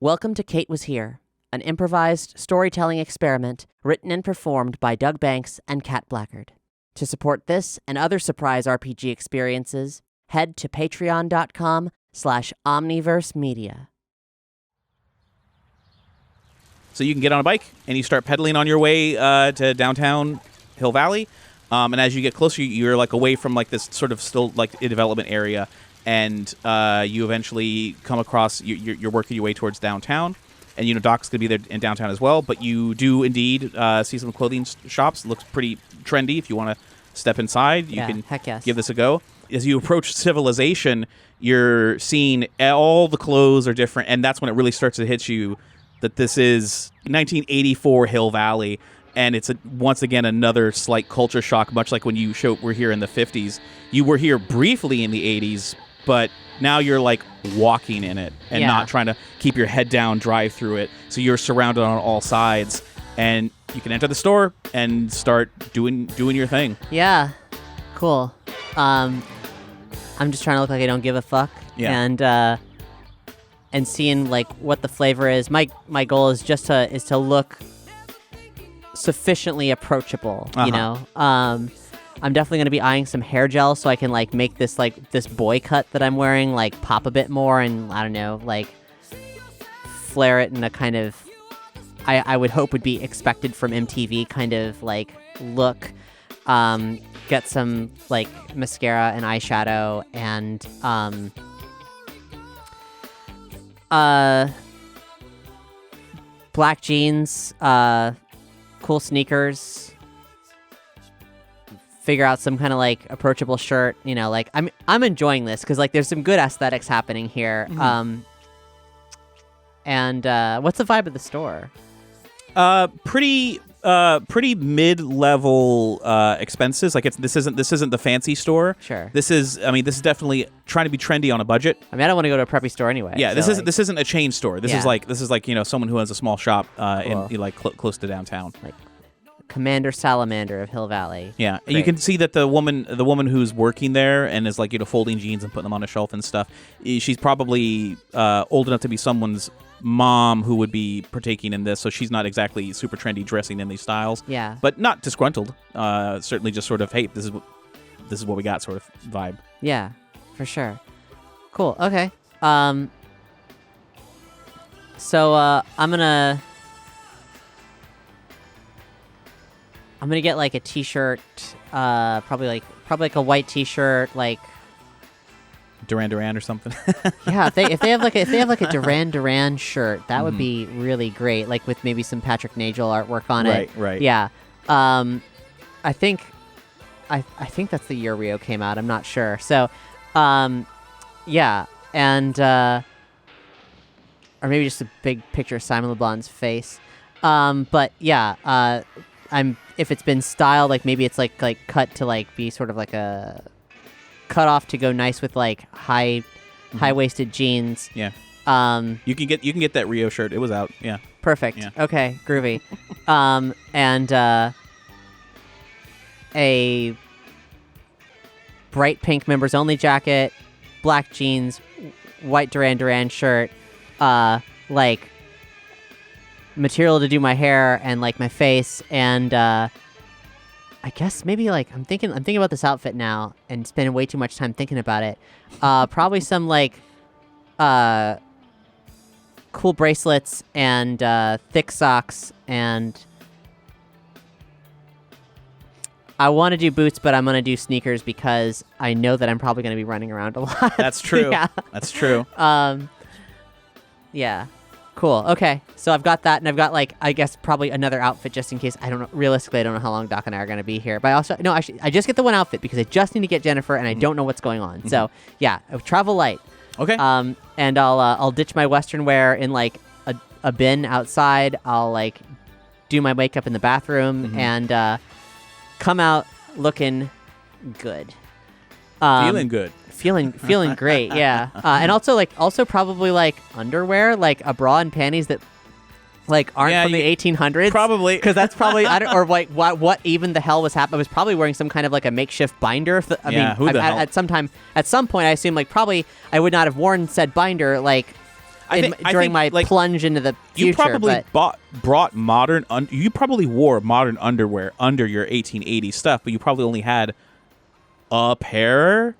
Welcome to Kate Was Here, an improvised storytelling experiment written and performed by Doug Banks and Kat Blackard. To support this and other surprise RPG experiences, head to patreon.com/omniversemedia. So you can get on a bike and you start pedaling on your way to downtown Hill Valley. And as you get closer, you're like away from like this sort of still like a development area. And you eventually come across, you're working your way towards downtown. And, Doc's going to be there in downtown as well. But you do indeed see some clothing shops. It looks pretty trendy. If you want to step inside, you can give this a go. As you approach civilization, you're seeing all the clothes are different. And that's when it really starts to hit you that this is 1984 Hill Valley. And it's, once again, another slight culture shock, much like when you were here in the 50s. You were here briefly in the 80s, but now you're like walking in it and not trying to keep your head down, drive through it. So you're surrounded on all sides, and you can enter the store and start doing your thing. Yeah, cool. I'm just trying to look like I don't give a fuck. Yeah. And seeing like what the flavor is. My goal is just to look sufficiently approachable. I'm definitely going to be eyeing some hair gel so I can like make this boy cut that I'm wearing like pop a bit more and I don't know, like flare it in a kind of I would hope would be expected from MTV kind of like look. Get some like mascara and eyeshadow and black jeans, cool sneakers. Figure out some kind of like approachable shirt, like I'm enjoying this because like there's some good aesthetics happening here. Mm-hmm. And what's the vibe of the store? Pretty mid-level expenses. Like this isn't the fancy store. Sure. This is definitely trying to be trendy on a budget. I don't want to go to a preppy store anyway. Yeah, so this isn't a chain store. This is like someone who has a small shop cool. in like close to downtown. Like Commander Salamander of Hill Valley. Yeah, Great. You can see that the woman who's working there and is like folding jeans and putting them on a shelf and stuff. She's probably old enough to be someone's mom who would be partaking in this, so she's not exactly super trendy dressing in these styles. Yeah, but not disgruntled. Certainly just sort of, hey, this is what we got sort of vibe. Yeah, for sure. Cool. Okay. So I'm gonna get like a t-shirt, probably like a white t-shirt, like Duran Duran or something. Yeah, if they have like a Duran Duran shirt, that would be really great. Like with maybe some Patrick Nagel artwork on it. Right. Yeah. I think that's the year Rio came out. I'm not sure. So, yeah, and or maybe just a big picture of Simon LeBlan's face. But yeah, if it's been styled, like maybe it's like cut to like be sort of like a cut off to go nice with like high-waisted jeans. Yeah. You can get that Rio shirt. It was out. Yeah. Perfect. Yeah. Okay, groovy. And a bright pink members only jacket, black jeans, white Duran Duran shirt, like material to do my hair and like my face, and I guess maybe like I'm thinking about this outfit now and spending way too much time thinking about it. Probably some like cool bracelets and thick socks, and I want to do boots, but I'm going to do sneakers because I know that I'm probably going to be running around a lot. That's true. Yeah. That's true. Yeah. Cool. Okay. So I've got that, and I've got like, I guess probably another outfit just in case. I don't know. Realistically, I don't know how long Doc and I are going to be here. But actually, I just get the one outfit because I just need to get Jennifer, and I don't know what's going on. Mm-hmm. So yeah, travel light. Okay. And I'll ditch my Western wear in like a bin outside. I'll like do my makeup in the bathroom and come out looking good. Feeling good. Feeling great, yeah. And also probably like underwear, like a bra and panties that like aren't from the 1800s. Probably, because that's probably or like what even the hell was happening. I was probably wearing some kind of like a makeshift binder. I mean, who the hell? At some point, I assume like probably I would not have worn said binder like during my like, plunge into the future. You probably but brought modern. You probably wore modern underwear under your 1880 stuff, but you probably only had a pair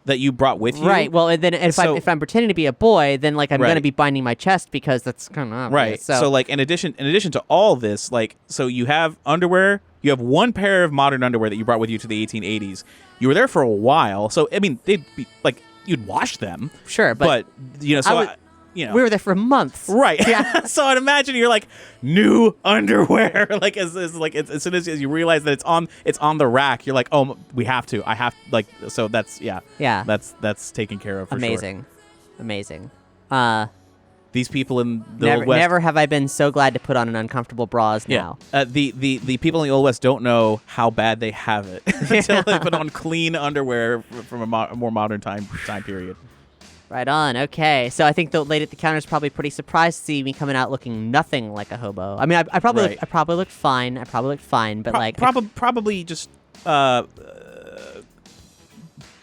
that you brought with you. Right. Well, and then if I'm pretending to be a boy, then like I'm Right. going to be binding my chest because that's kind of obvious. Right. So like in addition to all this, like so you have underwear. You have one pair of modern underwear that you brought with you to the 1880s. You were there for a while, so I mean they'd be like you'd wash them. Sure, but you know, so you know, we were there for months. right? Yeah. So I'd imagine you're like new underwear, like as soon as you realize that it's on the rack, you're like, oh, I have like so that's yeah that's taken care of. For Amazing, amazing. These people in the Old West. Never have I been so glad to put on an uncomfortable bra as now. The people in the Old West don't know how bad they have it until they put on clean underwear from a more modern time period. Right on. Okay, so I think the lady at the counter is probably pretty surprised to see me coming out looking nothing like a hobo. I mean, I probably looked fine. But like probably just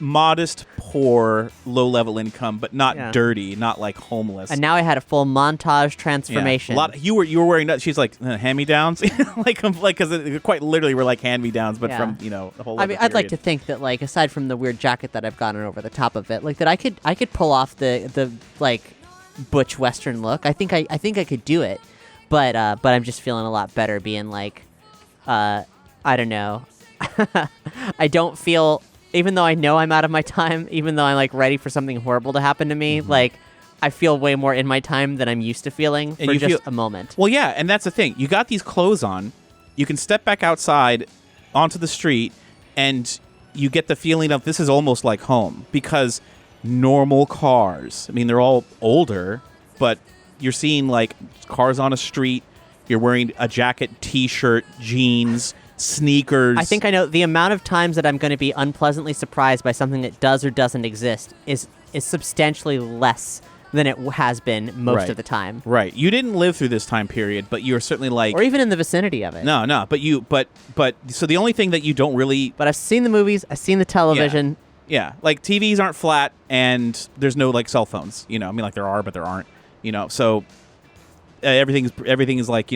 modest, poor, low-level income, but not dirty, not like homeless. And now I had a full montage transformation. Yeah. You were wearing that. She's like hand-me-downs, like because it quite literally were like hand-me-downs, but from the whole. I mean, I'd like to think that like aside from the weird jacket that I've gotten over the top of it, like that I could pull off the like butch Western look. I think I could do it, but I'm just feeling a lot better being like, I don't know, I don't feel. Even though I know I'm out of my time, even though I'm like ready for something horrible to happen to me, like I feel way more in my time than I'm used to feeling for just a moment. Well, yeah, and that's the thing. You got these clothes on. You can step back outside onto the street, and you get the feeling of this is almost like home because normal cars. I mean, they're all older, but you're seeing like cars on a street. You're wearing a jacket, T-shirt, jeans, sneakers. I think I know the amount of times that I'm going to be unpleasantly surprised by something that does or doesn't exist is substantially less than it has been most of the time. Right. You didn't live through this time period, but you're certainly like, or even in the vicinity of it. No. But so the only thing that you don't really. But I've seen the movies. I've seen the television. Yeah. Like TVs aren't flat, and there's no like cell phones. You know, I mean, like there are, but there aren't. You know, so everything is like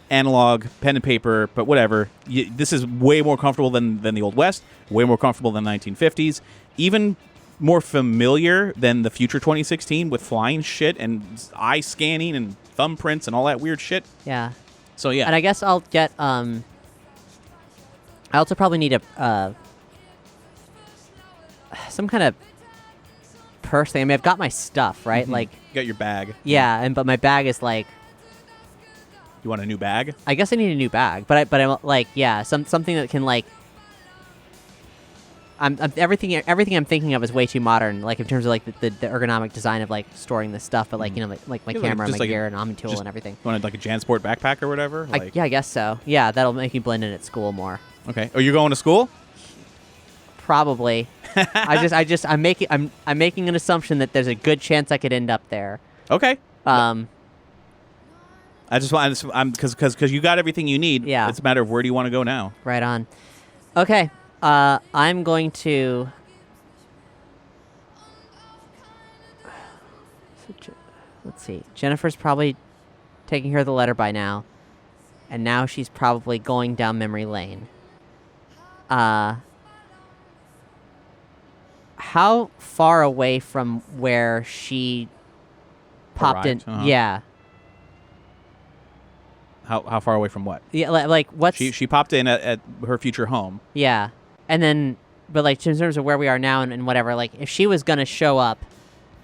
analog, pen and paper, but whatever. This is way more comfortable than the Old West, way more comfortable than the 1950s, even more familiar than the future 2016 with flying shit and eye scanning and thumbprints and all that weird shit. Yeah. So, yeah. And I guess I'll get, I also probably need some kind of purse thing. I mean, I've got my stuff, right? Mm-hmm. Like, you got your bag. Yeah, but my bag is like, you want a new bag? I guess I need a new bag, but I'm like, yeah, something that can like. I'm everything I'm thinking of is way too modern, like in terms of like the ergonomic design of like storing this stuff, but like like my camera, my gear, and Omni tool and everything. You want like a JanSport backpack or whatever? Yeah, I guess so. Yeah, that'll make me blend in at school more. Okay. Are you going to school? Probably. I'm making an assumption that there's a good chance I could end up there. Okay. Because you got everything you need. Yeah. It's a matter of where do you want to go now. Right on. Okay. I'm going to. Let's see. Jennifer's probably taking care of the letter by now, and now she's probably going down memory lane. How far away from where she popped Arrived, in? Yeah. How far away from what? Yeah, like what's she popped in at her future home. Yeah, and then but like in terms of where we are now and whatever, like if she was gonna show up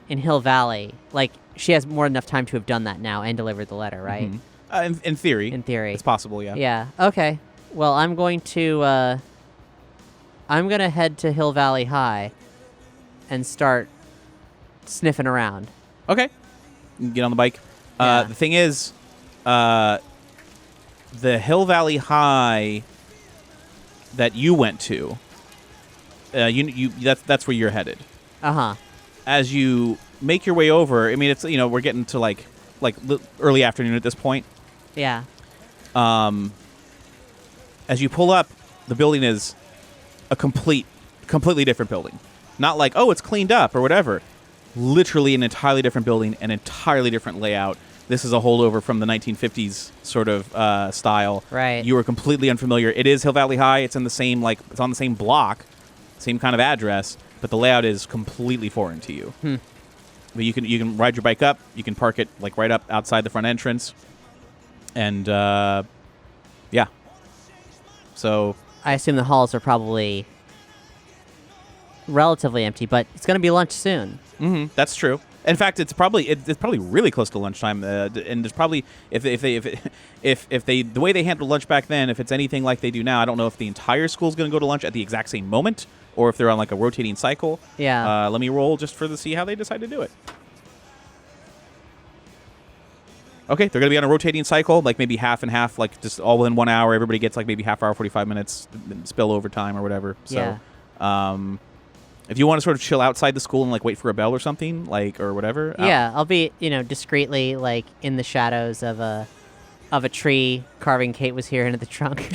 in Hill Valley, like she has more than enough time to have done that now and delivered the letter, right? Mm-hmm. In theory. In theory, it's possible. Yeah. Yeah. Okay. Well, I'm going to head to Hill Valley High and start sniffing around. Okay. Get on the bike. Yeah. The thing is, the Hill Valley High that you went to, that's where you're headed. Uh-huh. As you make your way over, I mean, it's we're getting to like early afternoon at this point. Yeah. As you pull up, the building is a completely different building. Not like, oh, it's cleaned up or whatever. literally an entirely different building, an entirely different layout. This is a holdover from the 1950s sort of style. Right. You are completely unfamiliar. It is Hill Valley High. It's in the same it's on the same block, same kind of address, but the layout is completely foreign to you. But you can ride your bike up. You can park it like right up outside the front entrance, and yeah. So I assume the halls are probably relatively empty, but it's going to be lunch soon. That's true. In fact, it's probably really close to lunchtime, and there's probably if they the way they handled lunch back then, if it's anything like they do now, I don't know if the entire school's going to go to lunch at the exact same moment or if they're on like a rotating cycle. Yeah. Let me roll just to see how they decide to do it. Okay, they're going to be on a rotating cycle, like maybe half and half, like just all within 1 hour. Everybody gets like maybe half hour, 45 minutes spill over time or whatever. So, if you want to sort of chill outside the school and like wait for a bell or something, like or whatever. Yeah, I'll be discreetly like in the shadows of a tree carving Kate was here into the trunk.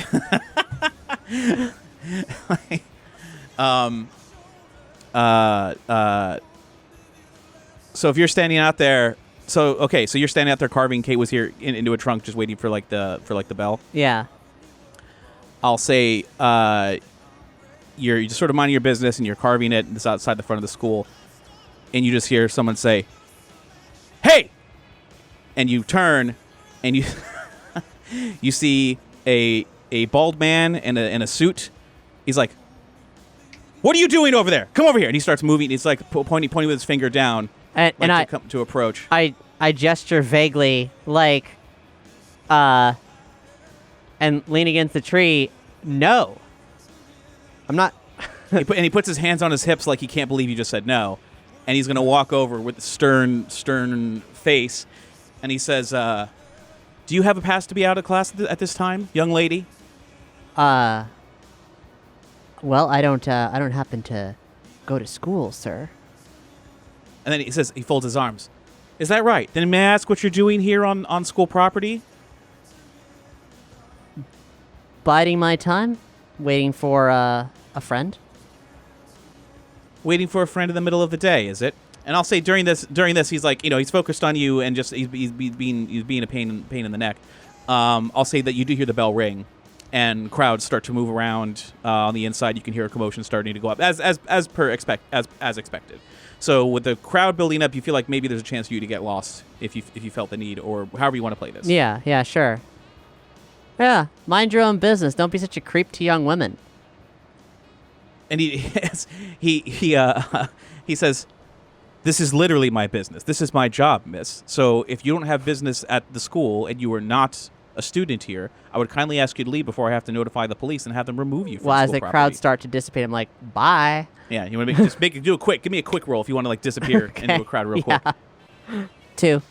So if you're standing out there, so you're standing out there carving Kate was here into a trunk, just waiting for like the bell. Yeah. I'll say you're just sort of minding your business and you're carving it. It's outside the front of the school, and you just hear someone say, "Hey!" And you turn, and you you see a bald man in a suit. He's like, "What are you doing over there? Come over here!" And he starts moving. He's like pointing with his finger down, to approach. I gesture vaguely, like, and lean against the tree. No. I'm not. And he puts his hands on his hips like he can't believe you just said no. And he's going to walk over with a stern face. And he says, "Do you have a pass to be out of class at this time, young lady?" Well, I don't happen to go to school, sir. And then he folds his arms. "Is that right? Then may I ask what you're doing here on school property?" Biding my time, waiting for a friend. Waiting for a friend in the middle of the day, is it? And I'll say during this, he's like, he's focused on you and just he's being a pain in the neck. I'll say that you do hear the bell ring, and crowds start to move around on the inside. You can hear a commotion starting to go up as expected. So with the crowd building up, you feel like maybe there's a chance for you to get lost if you felt the need, or however you want to play this. Yeah, sure. Yeah, mind your own business. Don't be such a creep to young women. And he says, "This is literally my business. This is my job, miss. So if you don't have business at the school and you are not a student here, I would kindly ask you to leave before I have to notify the police and have them remove you from Well, school as the property." crowds start to dissipate, I'm like, bye. Yeah, you want to do a quick. Give me a quick roll if you want to like disappear Okay. into a crowd real quick. 2.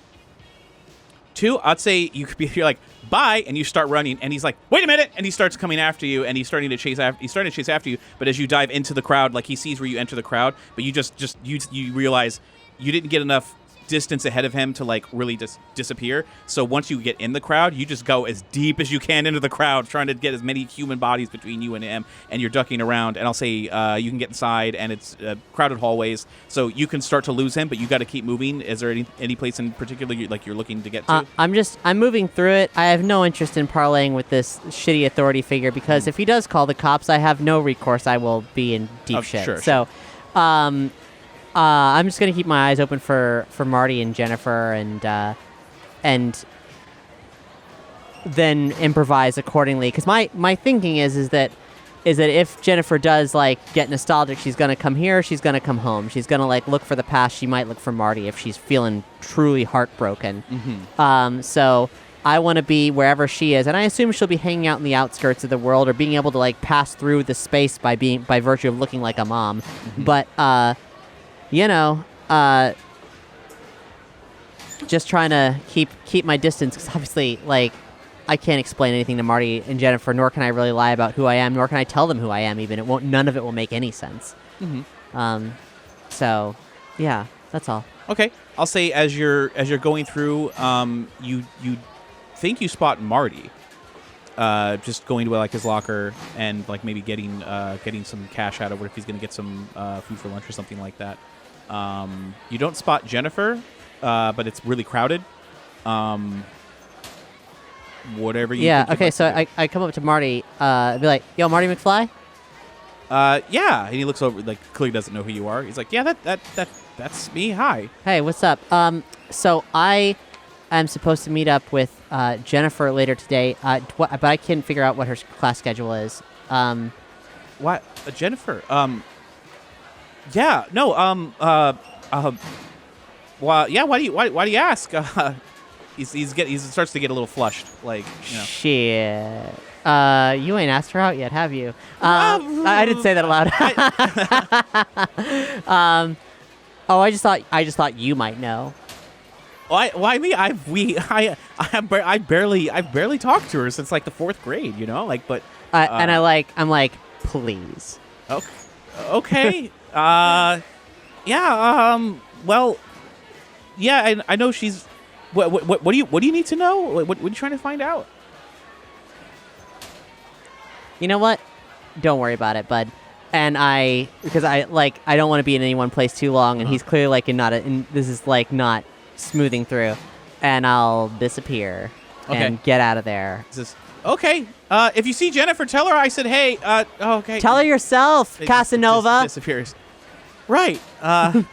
2, I'd say you're like, "Bye," and you start running, and he's like, "Wait a minute," and he starts coming after you, and he's starting to chase after you. But as you dive into the crowd, like he sees where you enter the crowd, but you you realize you didn't get enough distance ahead of him to like really just disappear. So once you get in the crowd, you just go as deep as you can into the crowd, trying to get as many human bodies between you and him, and you're ducking around. And I'll say you can get inside, and it's crowded hallways, so you can start to lose him, but you got to keep moving. Is there any place in particular you're looking to get to? I'm moving through it. I have no interest in parlaying with this shitty authority figure, because if he does call the cops, I have no recourse. I will be in deep shit. Sure. So, I'm just gonna keep my eyes open for Marty and Jennifer, and then improvise accordingly. Because my thinking is that if Jennifer does like get nostalgic, she's gonna come here. She's gonna come home. She's gonna like look for the past. She might look for Marty if she's feeling truly heartbroken. So I want to be wherever she is, and I assume she'll be hanging out in the outskirts of the world, or being able to like pass through the space by virtue of looking like a mom. But just trying to keep my distance, because obviously, like, I can't explain anything to Marty and Jennifer, nor can I really lie about who I am, nor can I tell them who I am. Even none of it will make any sense. So, yeah, that's all. Okay, I'll say as you're going through, you think you spot Marty, just going to like his locker and like maybe getting some cash out of it if he's going to get some food for lunch or something like that. You don't spot Jennifer, but it's really crowded. Whatever you Yeah, think okay, you'd so like I come up to Marty, be like, yo, Marty McFly? yeah, and he looks over, like, clearly doesn't know who you are. He's like, yeah, that's me. Hi. Hey, what's up? So I am supposed to meet up with Jennifer later today, but I can't figure out what her class schedule is. What? Jennifer? Yeah, no, well, yeah, why do you ask? He starts to get a little flushed, like, you know. Shit. You ain't asked her out yet, have you? I didn't say that aloud. Oh, I just thought you might know. Why me? I've barely talked to her since like the 4th grade, you know, like, but. And I'm like, please. Okay. Yeah. Well. Yeah. I know she's. What do you need to know? What are you trying to find out? You know what? Don't worry about it, bud. And because I don't want to be in any one place too long, and he's clearly like this is like not smoothing through, and I'll disappear and get out of there. Okay. If you see Jennifer, tell her I said hey. Okay. Tell her yourself, Casanova. Disappears. Right. Oh.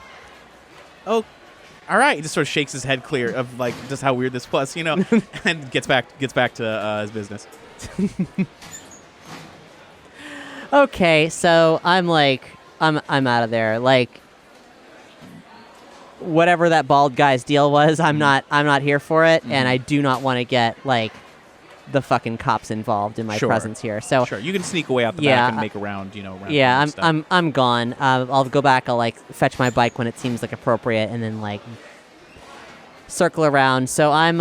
All right. He just sort of shakes his head clear of like just how weird this was, you know, and gets back to his business. Okay, so I'm out of there. Like, whatever that bald guy's deal was, I'm not here for it, and I do not want to get like the fucking cops involved in my presence here. So sure, you can sneak away out the back and make around, you know. I'm gone. I'll go back. I'll like fetch my bike when it seems like appropriate, and then like circle around. So I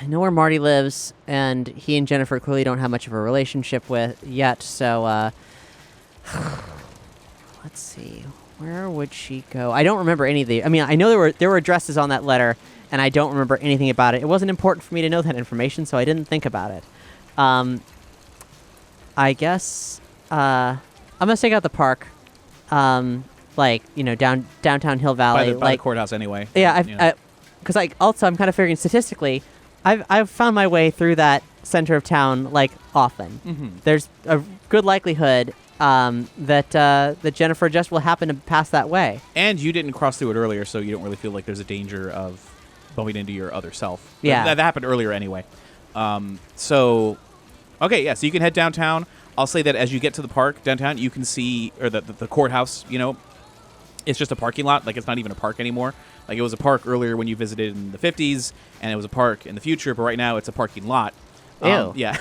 know where Marty lives, and he and Jennifer clearly don't have much of a relationship with yet, so, let's see. Where would she go? I don't remember any of the... I mean, I know there were addresses on that letter, and I don't remember anything about it. It wasn't important for me to know that information, so I didn't think about it. I guess, I'm gonna take out the park, like, you know, downtown Hill Valley. By the courthouse anyway. Yeah, because I'm kind of figuring statistically... I've found my way through that center of town like often. Mm-hmm. There's a good likelihood that Jennifer just will happen to pass that way. And you didn't cross through it earlier, so you don't really feel like there's a danger of bumping into your other self. Yeah, that happened earlier anyway. So you can head downtown. I'll say that as you get to the park downtown, you can see the courthouse. You know, it's just a parking lot. Like it's not even a park anymore. Like, it was a park earlier when you visited in the 50s, and it was a park in the future, but right now it's a parking lot. Ew. Yeah.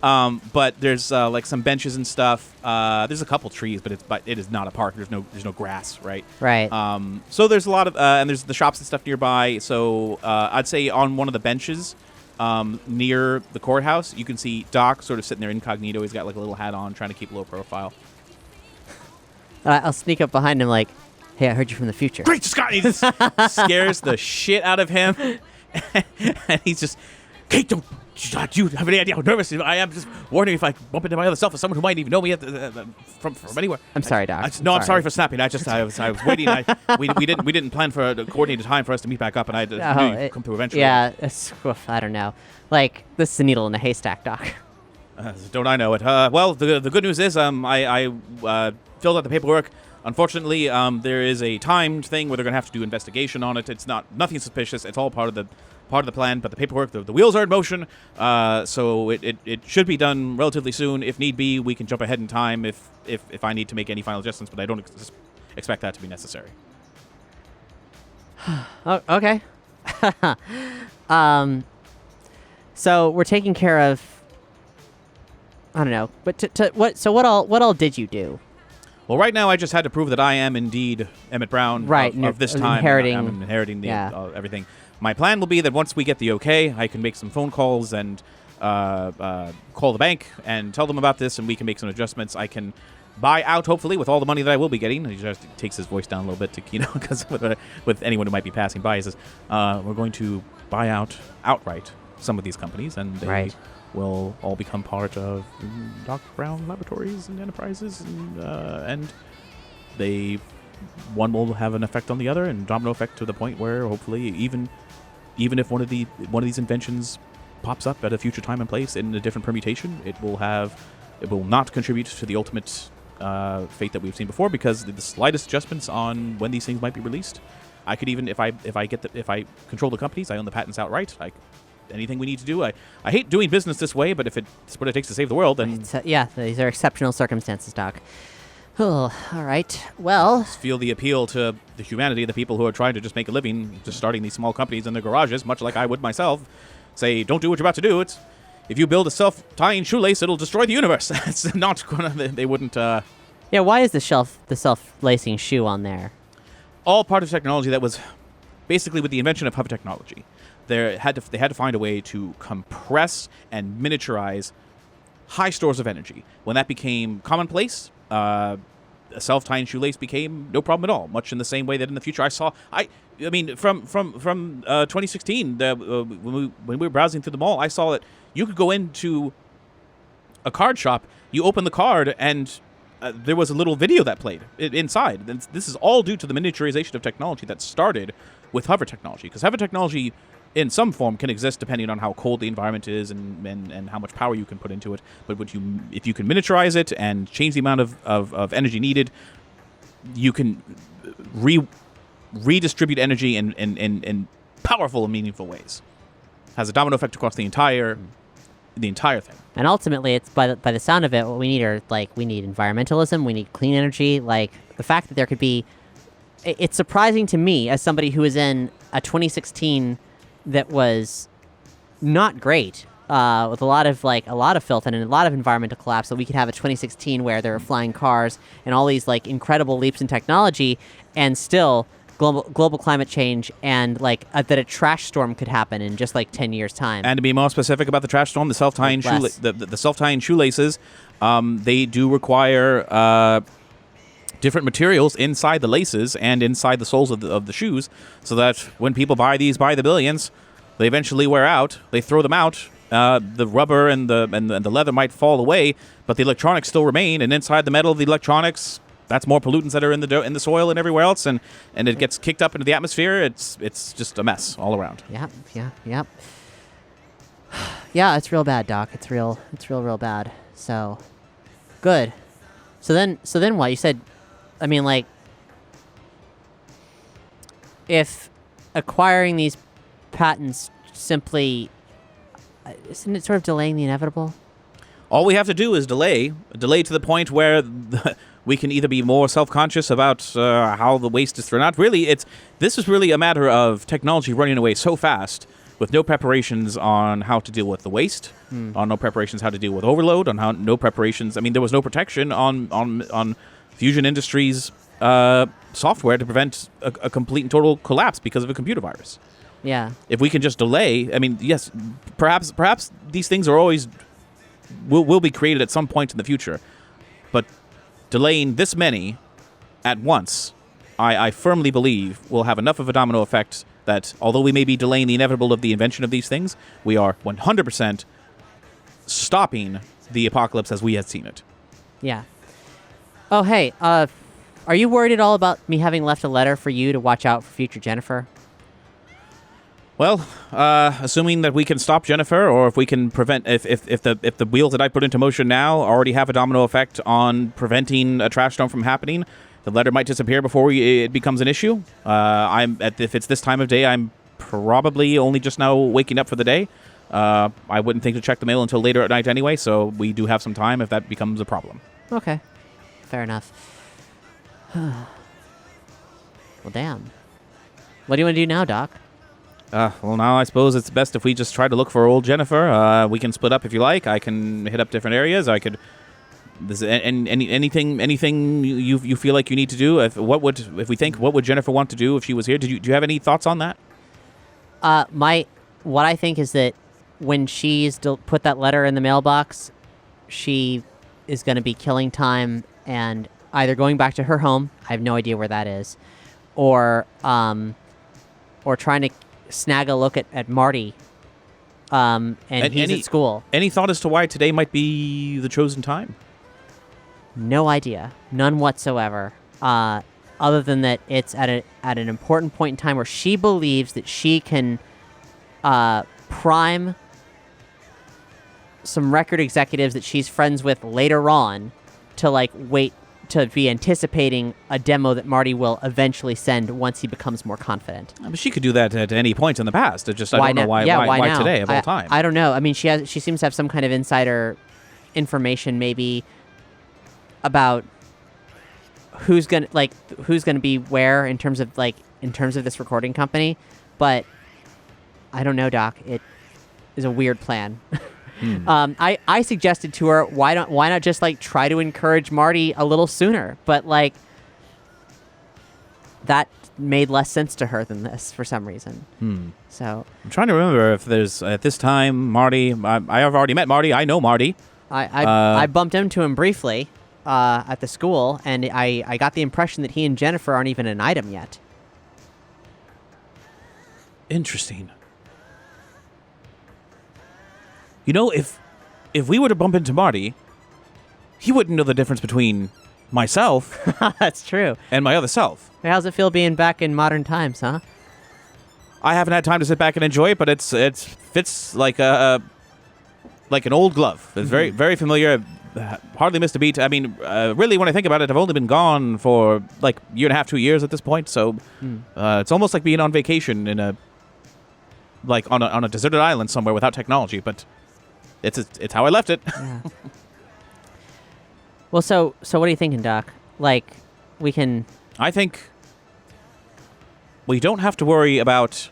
But there's, like, some benches and stuff. There's a couple trees, but it is not a park. There's no grass, right? Right. So there's a lot of, and there's the shops and stuff nearby. So I'd say on one of the benches near the courthouse, you can see Doc sort of sitting there incognito. He's got, like, a little hat on, trying to keep low profile. I'll sneak up behind him like... Hey, I heard you from the future. Great Scott! He just scares the shit out of him. And he's just, Kate, do you have any idea how nervous I am? Just warning if I bump into my other self or someone who might even know me from anywhere. I'm sorry, Doc. I'm sorry for snapping. I was waiting. We didn't plan for a coordinated time for us to meet back up, and I knew you'd come through eventually. Yeah, I don't know. Like, this is a needle in a haystack, Doc. Don't I know it? Well, the good news is I filled out the paperwork. Unfortunately, there is a timed thing where they're going to have to do investigation on it. It's nothing suspicious. It's all part of the plan. But the paperwork, the wheels are in motion. So it should be done relatively soon. If need be, we can jump ahead in time if I need to make any final adjustments. But I don't expect that to be necessary. Oh, okay. So we're taking care of. I don't know, but what all did you do? Well, right now I just had to prove that I am indeed Emmett Brown of this time. I'm inheriting everything. My plan will be that once we get the okay, I can make some phone calls and call the bank and tell them about this, and we can make some adjustments. I can buy out, hopefully, with all the money that I will be getting. He just takes his voice down a little bit to, because with anyone who might be passing by, he says, we're going to buy outright some of these companies, and they will all become part of Dr. Brown Laboratories and Enterprises, and one will have an effect on the other, and domino effect to the point where hopefully even if one of these inventions pops up at a future time and place in a different permutation, it will not contribute to the ultimate fate that we've seen before, because the slightest adjustments on when these things might be released, I could even if I control the companies, I own the patents outright. Anything we need to do, I hate doing business this way, but if it's what it takes to save the world, then yeah, these are exceptional circumstances, Doc. Oh, all right. Well, feel the appeal to the humanity, the people who are trying to just make a living, just starting these small companies in their garages, much like I would myself. Say, don't do what you're about to do. It's if you build a self-tying shoelace, it'll destroy the universe. It's not gonna. They wouldn't. Yeah. Why is the self-lacing shoe on there? All part of technology that was basically with the invention of hover technology. They had to find a way to compress and miniaturize high stores of energy. When that became commonplace, a self-tying shoelace became no problem at all. Much in the same way that in the future I mean, from 2016, when we were browsing through the mall, I saw that you could go into a card shop, you open the card, and there was a little video that played inside. This is all due to the miniaturization of technology that started with hover technology, because hover technology in some form can exist depending on how cold the environment is and how much power you can put into it. But if you can miniaturize it and change the amount of energy needed, you can redistribute energy in powerful and meaningful ways. Has a domino effect across the entire thing. And ultimately, it's by the sound of it, what we need are we need environmentalism, we need clean energy. Like the fact that there could be, it's surprising to me as somebody who was in a 2016 that was not great, with a lot of filth and a lot of environmental collapse, that we could have a 2016 where there were flying cars and all these incredible leaps in technology, and still global climate change, and that a trash storm could happen in just 10 years time. And to be more specific about the trash storm, the self-tying shoelaces, they do require different materials inside the laces and inside the soles of the shoes, so that when people buy these by the billions, they eventually wear out. They throw them out. The rubber and the leather might fall away, but the electronics still remain. And inside the metal of the electronics, that's more pollutants that are in the soil and everywhere else, and it gets kicked up into the atmosphere. It's just a mess all around. Yep. Yeah, it's real bad, Doc. It's real bad. So, good. So then what? You said, I mean, if acquiring these patents simply, isn't it sort of delaying the inevitable? All we have to do is delay to the point where we can either be more self-conscious about how the waste is thrown out. Really, this is really a matter of technology running away so fast, with no preparations on how to deal with the waste, on no preparations how to deal with overload, no preparations. I mean, there was no protection on Fusion Industries' software to prevent a complete and total collapse because of a computer virus. Yeah. If we can just delay, I mean, yes, perhaps these things are always will be created at some point in the future, but delaying this many at once, I firmly believe will have enough of a domino effect that although we may be delaying the inevitable of the invention of these things, we are 100% stopping the apocalypse as we had seen it. Yeah. Oh, hey, are you worried at all about me having left a letter for you to watch out for future Jennifer? Well, assuming that we can stop Jennifer, or if we can prevent, if the wheels that I put into motion now already have a domino effect on preventing a trash storm from happening, the letter might disappear before it becomes an issue. If it's this time of day, I'm probably only just now waking up for the day. I wouldn't think to check the mail until later at night anyway, so we do have some time if that becomes a problem. Okay, fair enough. Well, damn. What do you want to do now, Doc? Well, now I suppose it's best if we just try to look for old Jennifer. We can split up if you like. I can hit up different areas. I could. Anything you feel like you need to do? What would Jennifer want to do if she was here? Do you have any thoughts on that? What I think is that when she's put that letter in the mailbox, she is going to be killing time and either going back to her home. I have no idea where that is, or trying to snag a look at Marty, and he's at school. Any thought as to why today might be the chosen time? No idea. None whatsoever. other than that it's at an important point in time where she believes that she can prime some record executives that she's friends with later on to wait to be anticipating a demo that Marty will eventually send once he becomes more confident. I mean, she could do that at any point in the past. It just I Why don't know now? why Yeah, why now? today of all time. I don't know. I mean, she seems to have some kind of insider information maybe about who's gonna be where in terms of this recording company, but I don't know, Doc. It is a weird plan. I suggested to her, why not just try to encourage Marty a little sooner, but that made less sense to her than this for some reason. So I'm trying to remember if there's at this time Marty. I have already met Marty. I know Marty. I bumped into him briefly at the school, and I got the impression that he and Jennifer aren't even an item yet. Interesting. You know, if we were to bump into Marty, he wouldn't know the difference between myself That's true. and my other self. How's it feel being back in modern times, huh? I haven't had time to sit back and enjoy it, but it fits like an old glove. It's very, very familiar. Hardly missed a beat. I mean, really, when I think about it, I've only been gone for like a year and a half, 2 years at this point. So it's almost like being on vacation in on a deserted island somewhere without technology. But it's how I left it. Yeah. Well, so what are you thinking, Doc? We can... I think we don't have to worry about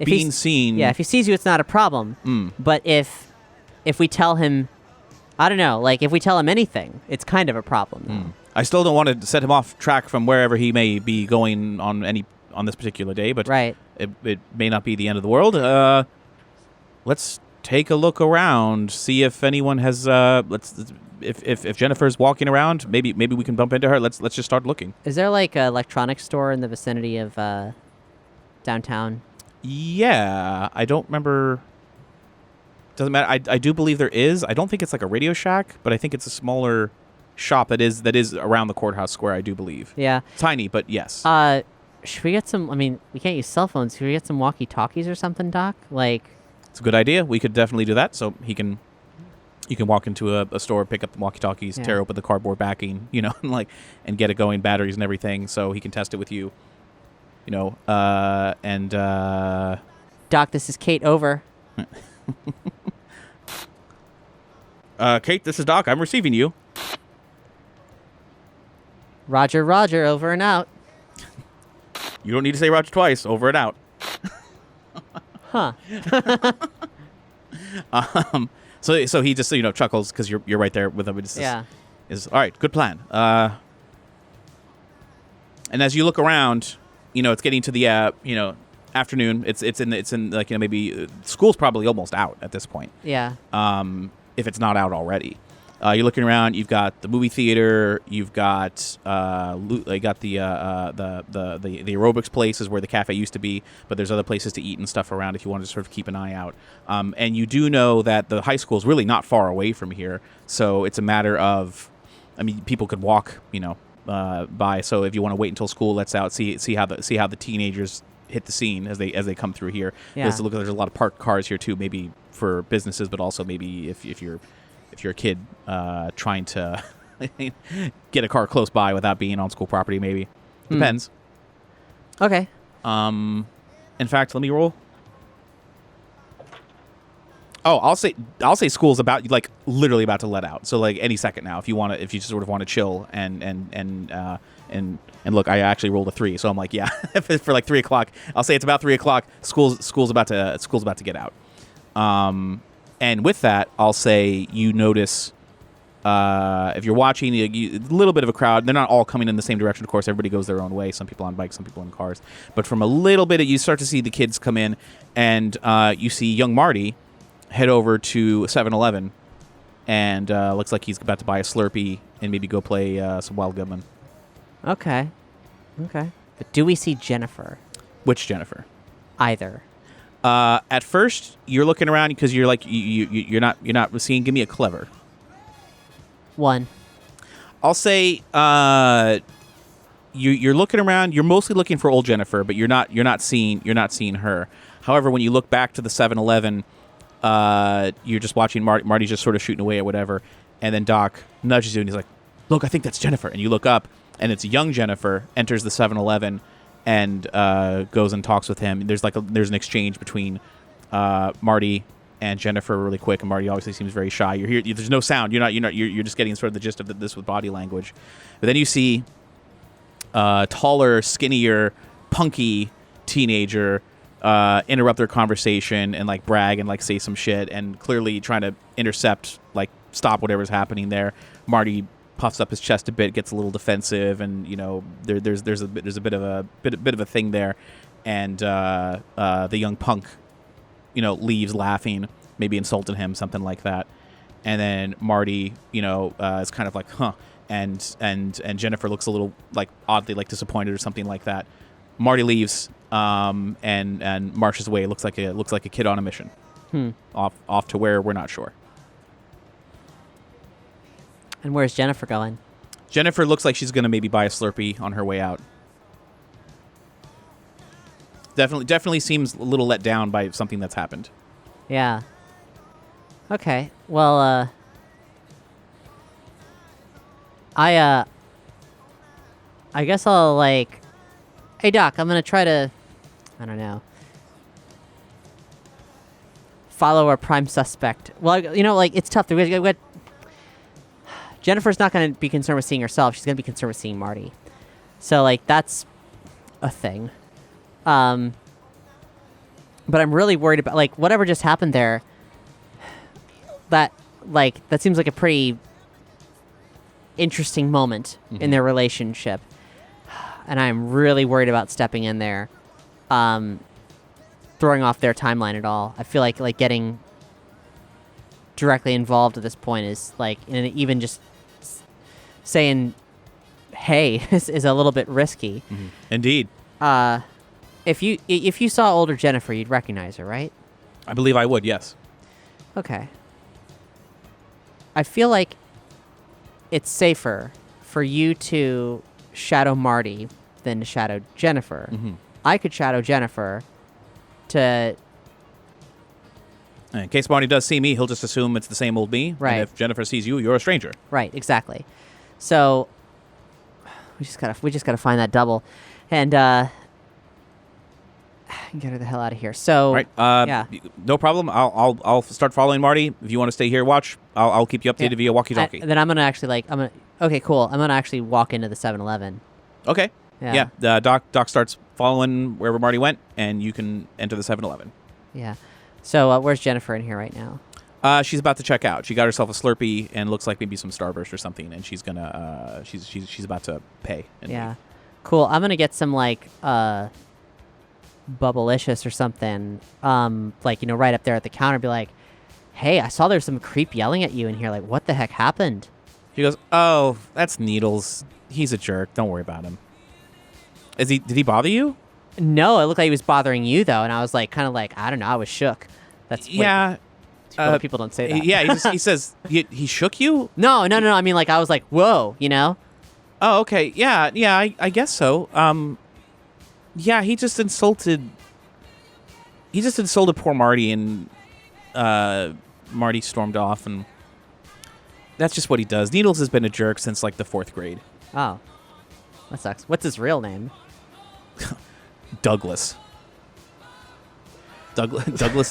being seen. Yeah, if he sees you, it's not a problem. But if we tell him, I don't know, if we tell him anything, it's kind of a problem. I still don't want to set him off track from wherever he may be going on this particular day, but right. It may not be the end of the world. Let's take a look around, see if anyone has. If Jennifer's walking around, maybe we can bump into her. Let's just start looking. Is there an electronics store in the vicinity of downtown? Yeah, I don't remember. Doesn't matter. I do believe there is. I don't think it's like a Radio Shack, but I think it's a smaller shop that is around the courthouse square. I do believe. Yeah. Tiny, but yes. Should we get some? I mean, we can't use cell phones. Should we get some walkie-talkies or something, Doc? It's a good idea. We could definitely do that. So you can walk into a store, pick up the walkie-talkies, tear open the cardboard backing, and get it going, batteries and everything, so he can test it with you. Doc, this is Kate over. Kate, this is Doc. I'm receiving you. Roger, over and out. You don't need to say Roger twice. Over and out. Huh. So he just chuckles because you're right there with him. Is all right. Good plan. And as you look around, it's getting to the afternoon. It's in maybe school's probably almost out at this point. Yeah. If it's not out already. You're looking around. You've got the movie theater. You've got the aerobics places where the cafe used to be. But there's other places to eat and stuff around if you want to sort of keep an eye out. And you do know that the high school is really not far away from here. So it's a matter of, people could walk, by. So if you want to wait until school lets out, see how the teenagers hit the scene as they come through here. Yeah. There's a lot of parked cars here too, maybe for businesses, but also maybe if you're a kid trying to get a car close by without being on school property, maybe. Depends. Okay. In fact, let me roll. Oh, I'll say school's about literally about to let out. So any second now, if you just sort of want to chill and look, I actually rolled a 3, so I'm like, yeah, for 3 o'clock. I'll say it's about 3 o'clock. School's about to get out. And with that, I'll say you notice if you're watching a little bit of a crowd. They're not all coming in the same direction, of course. Everybody goes their own way. Some people on bikes, some people in cars. But from a little bit, you start to see the kids come in, and you see young Marty head over to 7-Eleven, and looks like he's about to buy a Slurpee and maybe go play some Wild Gunman. Okay. But do we see Jennifer? Which Jennifer? Either. At first, you're looking around because you're not seeing. Give me a clever. 1. I'll say you're looking around. You're mostly looking for old Jennifer, but you're not seeing her. However, when you look back to the 7-Eleven, you're just watching Marty's just sort of shooting away at whatever, and then Doc nudges you and he's like, "Look, I think that's Jennifer." And you look up, and it's young Jennifer enters the 7-Eleven and goes and talks with him. There's an exchange between Marty and Jennifer really quick, and Marty obviously seems very shy. You're here. There's no sound. You're just getting sort of the gist of this with body language. But then you see taller, skinnier, punky teenager interrupt their conversation and like brag and like say some shit and clearly trying to intercept, like stop whatever's happening there. Marty puffs up his chest a bit, gets a little defensive, and there's a bit of a thing there, and the young punk leaves laughing, maybe insulted him, something like that. And then Marty, is kind of like, huh. And Jennifer looks a little like oddly like disappointed or something like that. Marty leaves, and marches away. Looks like a kid on a mission. Off to where we're not sure. And where's Jennifer going? Jennifer looks like she's gonna maybe buy a Slurpee on her way out. Definitely seems a little let down by something that's happened. Yeah. Okay. Well, I guess I'll like, hey Doc, I'm gonna try to, I don't know, follow our prime suspect. Well, it's tough. We got Jennifer's not gonna be concerned with seeing herself. She's gonna be concerned with seeing Marty. So like that's a thing. But I'm really worried about like whatever just happened there. That seems like a pretty interesting moment in their relationship, and I'm really worried about stepping in there, throwing off their timeline at all. I feel like getting directly involved at this point is like, and even just saying, "Hey," is a little bit risky. Mm-hmm. Indeed. If you saw older Jennifer, you'd recognize her, right? I believe I would. Yes. Okay. I feel like it's safer for you to shadow Marty than to shadow Jennifer. Mm-hmm. I could shadow Jennifer to... In case Marty does see me, he'll just assume it's the same old me. Right. And if Jennifer sees you, you're a stranger. Right, exactly. So we just gotta find that double and get her the hell out of here. So right. yeah. No problem. I'll start following Marty. If you want to stay here, watch. I'll keep you updated via walkie-talkie. Then I'm gonna actually okay, cool. I'm gonna actually walk into the 7-Eleven. Okay. Yeah. Doc starts following wherever Marty went, and you can enter the 7-Eleven. Yeah. So where's Jennifer in here right now? She's about to check out. She got herself a Slurpee and looks like maybe some Starburst or something, and she's gonna she's about to pay. And Yeah. leave. Cool. I'm gonna get some like Bubblicious or something. Right up there at the counter, be like, "Hey, I saw there's some creep yelling at you in here. Like, what the heck happened?" She goes, "Oh, that's Needles. He's a jerk. Don't worry about him." Did he bother you? No, it looked like he was bothering you though, and I was like, kind of like, I don't know, I was shook. That's yeah. People don't say that. Yeah, he says he shook you. No. I mean, like, I was like, whoa, Oh, okay. Yeah. I guess so. Yeah, he just insulted poor Marty, and Marty stormed off, and that's just what he does. Needles has been a jerk since like the 4th grade. Oh, that sucks. What's his real name? Douglas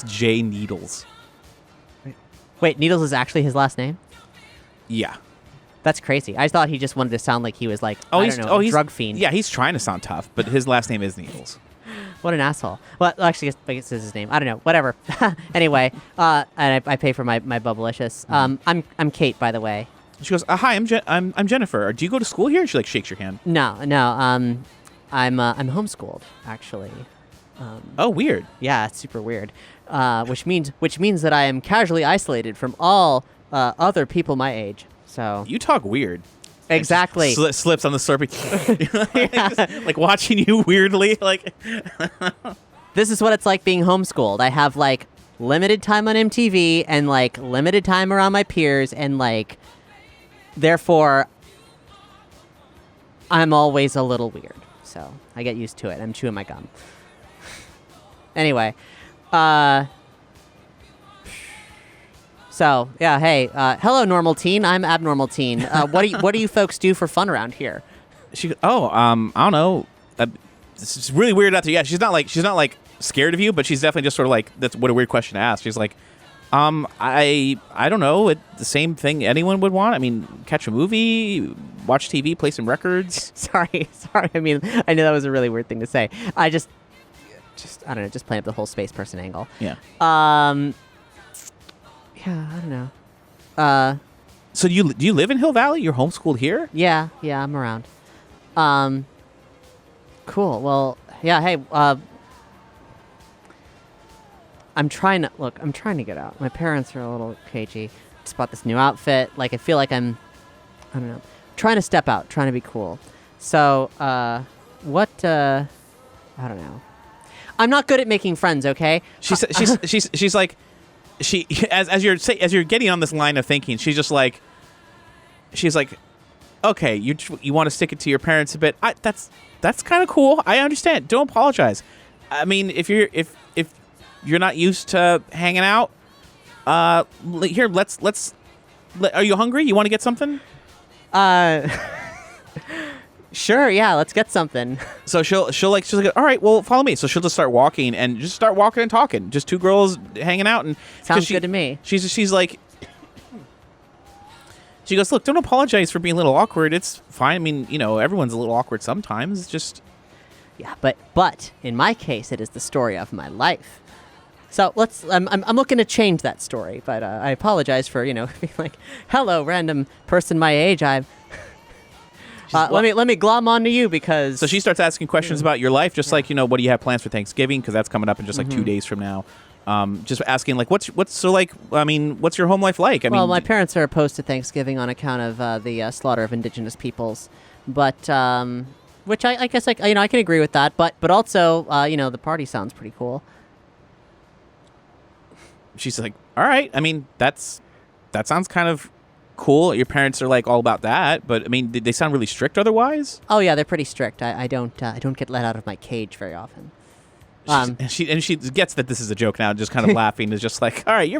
J. Needles. Wait, Needles is actually his last name? Yeah. That's crazy. I thought he just wanted to sound like he was like, he's a drug fiend. Yeah, he's trying to sound tough, but his last name is Needles. What an asshole. Well, actually, I guess it's his name. I don't know. Whatever. Anyway, and I pay for my Bubblicious. I'm Kate, by the way. She goes, "Hi, I'm Jennifer. Do you go to school here?" She like shakes your hand. No. I'm homeschooled, actually. Oh, weird. Yeah, it's super weird. Which means that I am casually isolated from all other people my age. So you talk weird. Exactly. Slips on the Slurpee. Like watching you weirdly. Like this is what it's like being homeschooled. I have like limited time on MTV and like limited time around my peers, and like therefore I'm always a little weird, so I get used to it. I'm chewing my gum. Anyway, so yeah, hey, hello, normal teen. I'm abnormal teen. What do you folks do for fun around here? I don't know. It's really weird out there. Yeah, she's not like scared of you, but she's definitely just sort of like, that's what a weird question to ask. She's like, I don't know. The same thing anyone would want. I mean, catch a movie, watch TV, play some records. Sorry. I mean, I know that was a really weird thing to say. I just I don't know, just playing up the whole space person angle. Yeah. Yeah, I don't know. So do you live in Hill Valley? You're homeschooled here? Yeah, I'm around. Cool. Well, yeah, hey, I'm trying to get out. My parents are a little cagey. Just bought this new outfit. Like, I feel like I don't know, trying to step out, trying to be cool. So, I don't know. I'm not good at making friends, okay? She's like, as you're getting on this line of thinking, she's like, okay, you want to stick it to your parents a bit. That's kind of cool. I understand. Don't apologize. I mean, if you're not used to hanging out, here, are you hungry? You want to get something? Sure, yeah, let's get something. So she's like, all right, well, follow me. So she'll just start walking and talking. Just two girls hanging out, and sounds good to me. She's like, she goes, look, don't apologize for being a little awkward. It's fine. I mean, everyone's a little awkward sometimes. It's just, yeah, but in my case, it is the story of my life. So I'm looking to change that story, but I apologize for being like, hello, random person my age. Let me glom onto you because. So she starts asking questions about your life, just like what do you have plans for Thanksgiving? Because that's coming up in just like 2 days from now. Just asking like what's your home life like? Well, my parents are opposed to Thanksgiving on account of the slaughter of indigenous peoples, but which I guess I can agree with that, but also the party sounds pretty cool. She's like, all right. I mean, that sounds kind of cool. Your parents are like all about that, but I mean, they sound really strict otherwise. Oh yeah, they're pretty strict. I don't get let out of my cage very often. She gets that this is a joke now, just kind of laughing. Is just like, all right,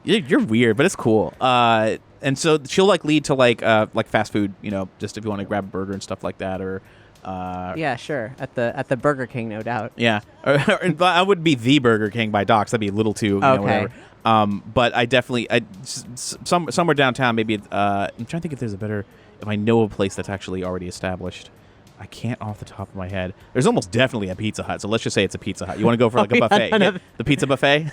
you're weird, but it's cool. And so she'll like lead to like fast food, just if you want to grab a burger and stuff like that, or. Yeah, sure. At the Burger King, no doubt. Yeah, I would be the Burger King by Doc's. That'd be a little too, whatever. But I definitely, somewhere downtown, maybe. I'm trying to think if I know a place that's actually already established. I can't off the top of my head. There's almost definitely a Pizza Hut, so let's just say it's a Pizza Hut. You want to go for like a buffet? The pizza buffet?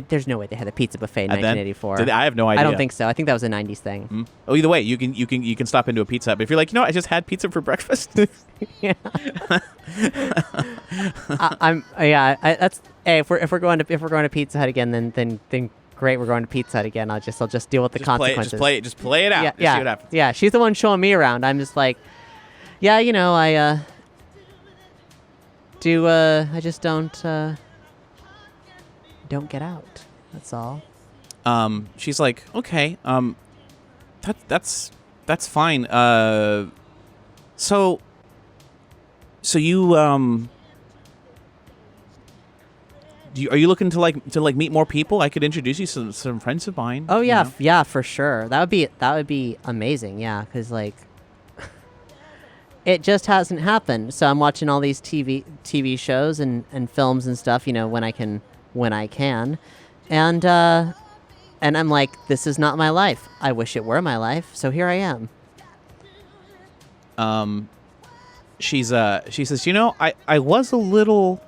There's no way they had a pizza buffet in 1984. I have no idea. I don't think so. I think that was a 90s thing. Mm-hmm. Oh, either way, you can stop into a Pizza Hut. But if you're like, I just had pizza for breakfast. Yeah. If we're going to Pizza Hut again, then great. We're going to Pizza Hut again. I'll just deal with the consequences. Just play it out. Yeah, see what happens. Yeah. She's the one showing me around. I'm just like. Yeah, I just don't get out. That's all. She's like, okay, that's fine. So you are you looking to meet more people? I could introduce you to some friends of mine. Oh yeah, yeah, for sure. That would be amazing. Yeah, because like. It just hasn't happened. So I'm watching all these TV shows and films and stuff, when I can. And I'm like, this is not my life. I wish it were my life. So here I am. She says, I was a little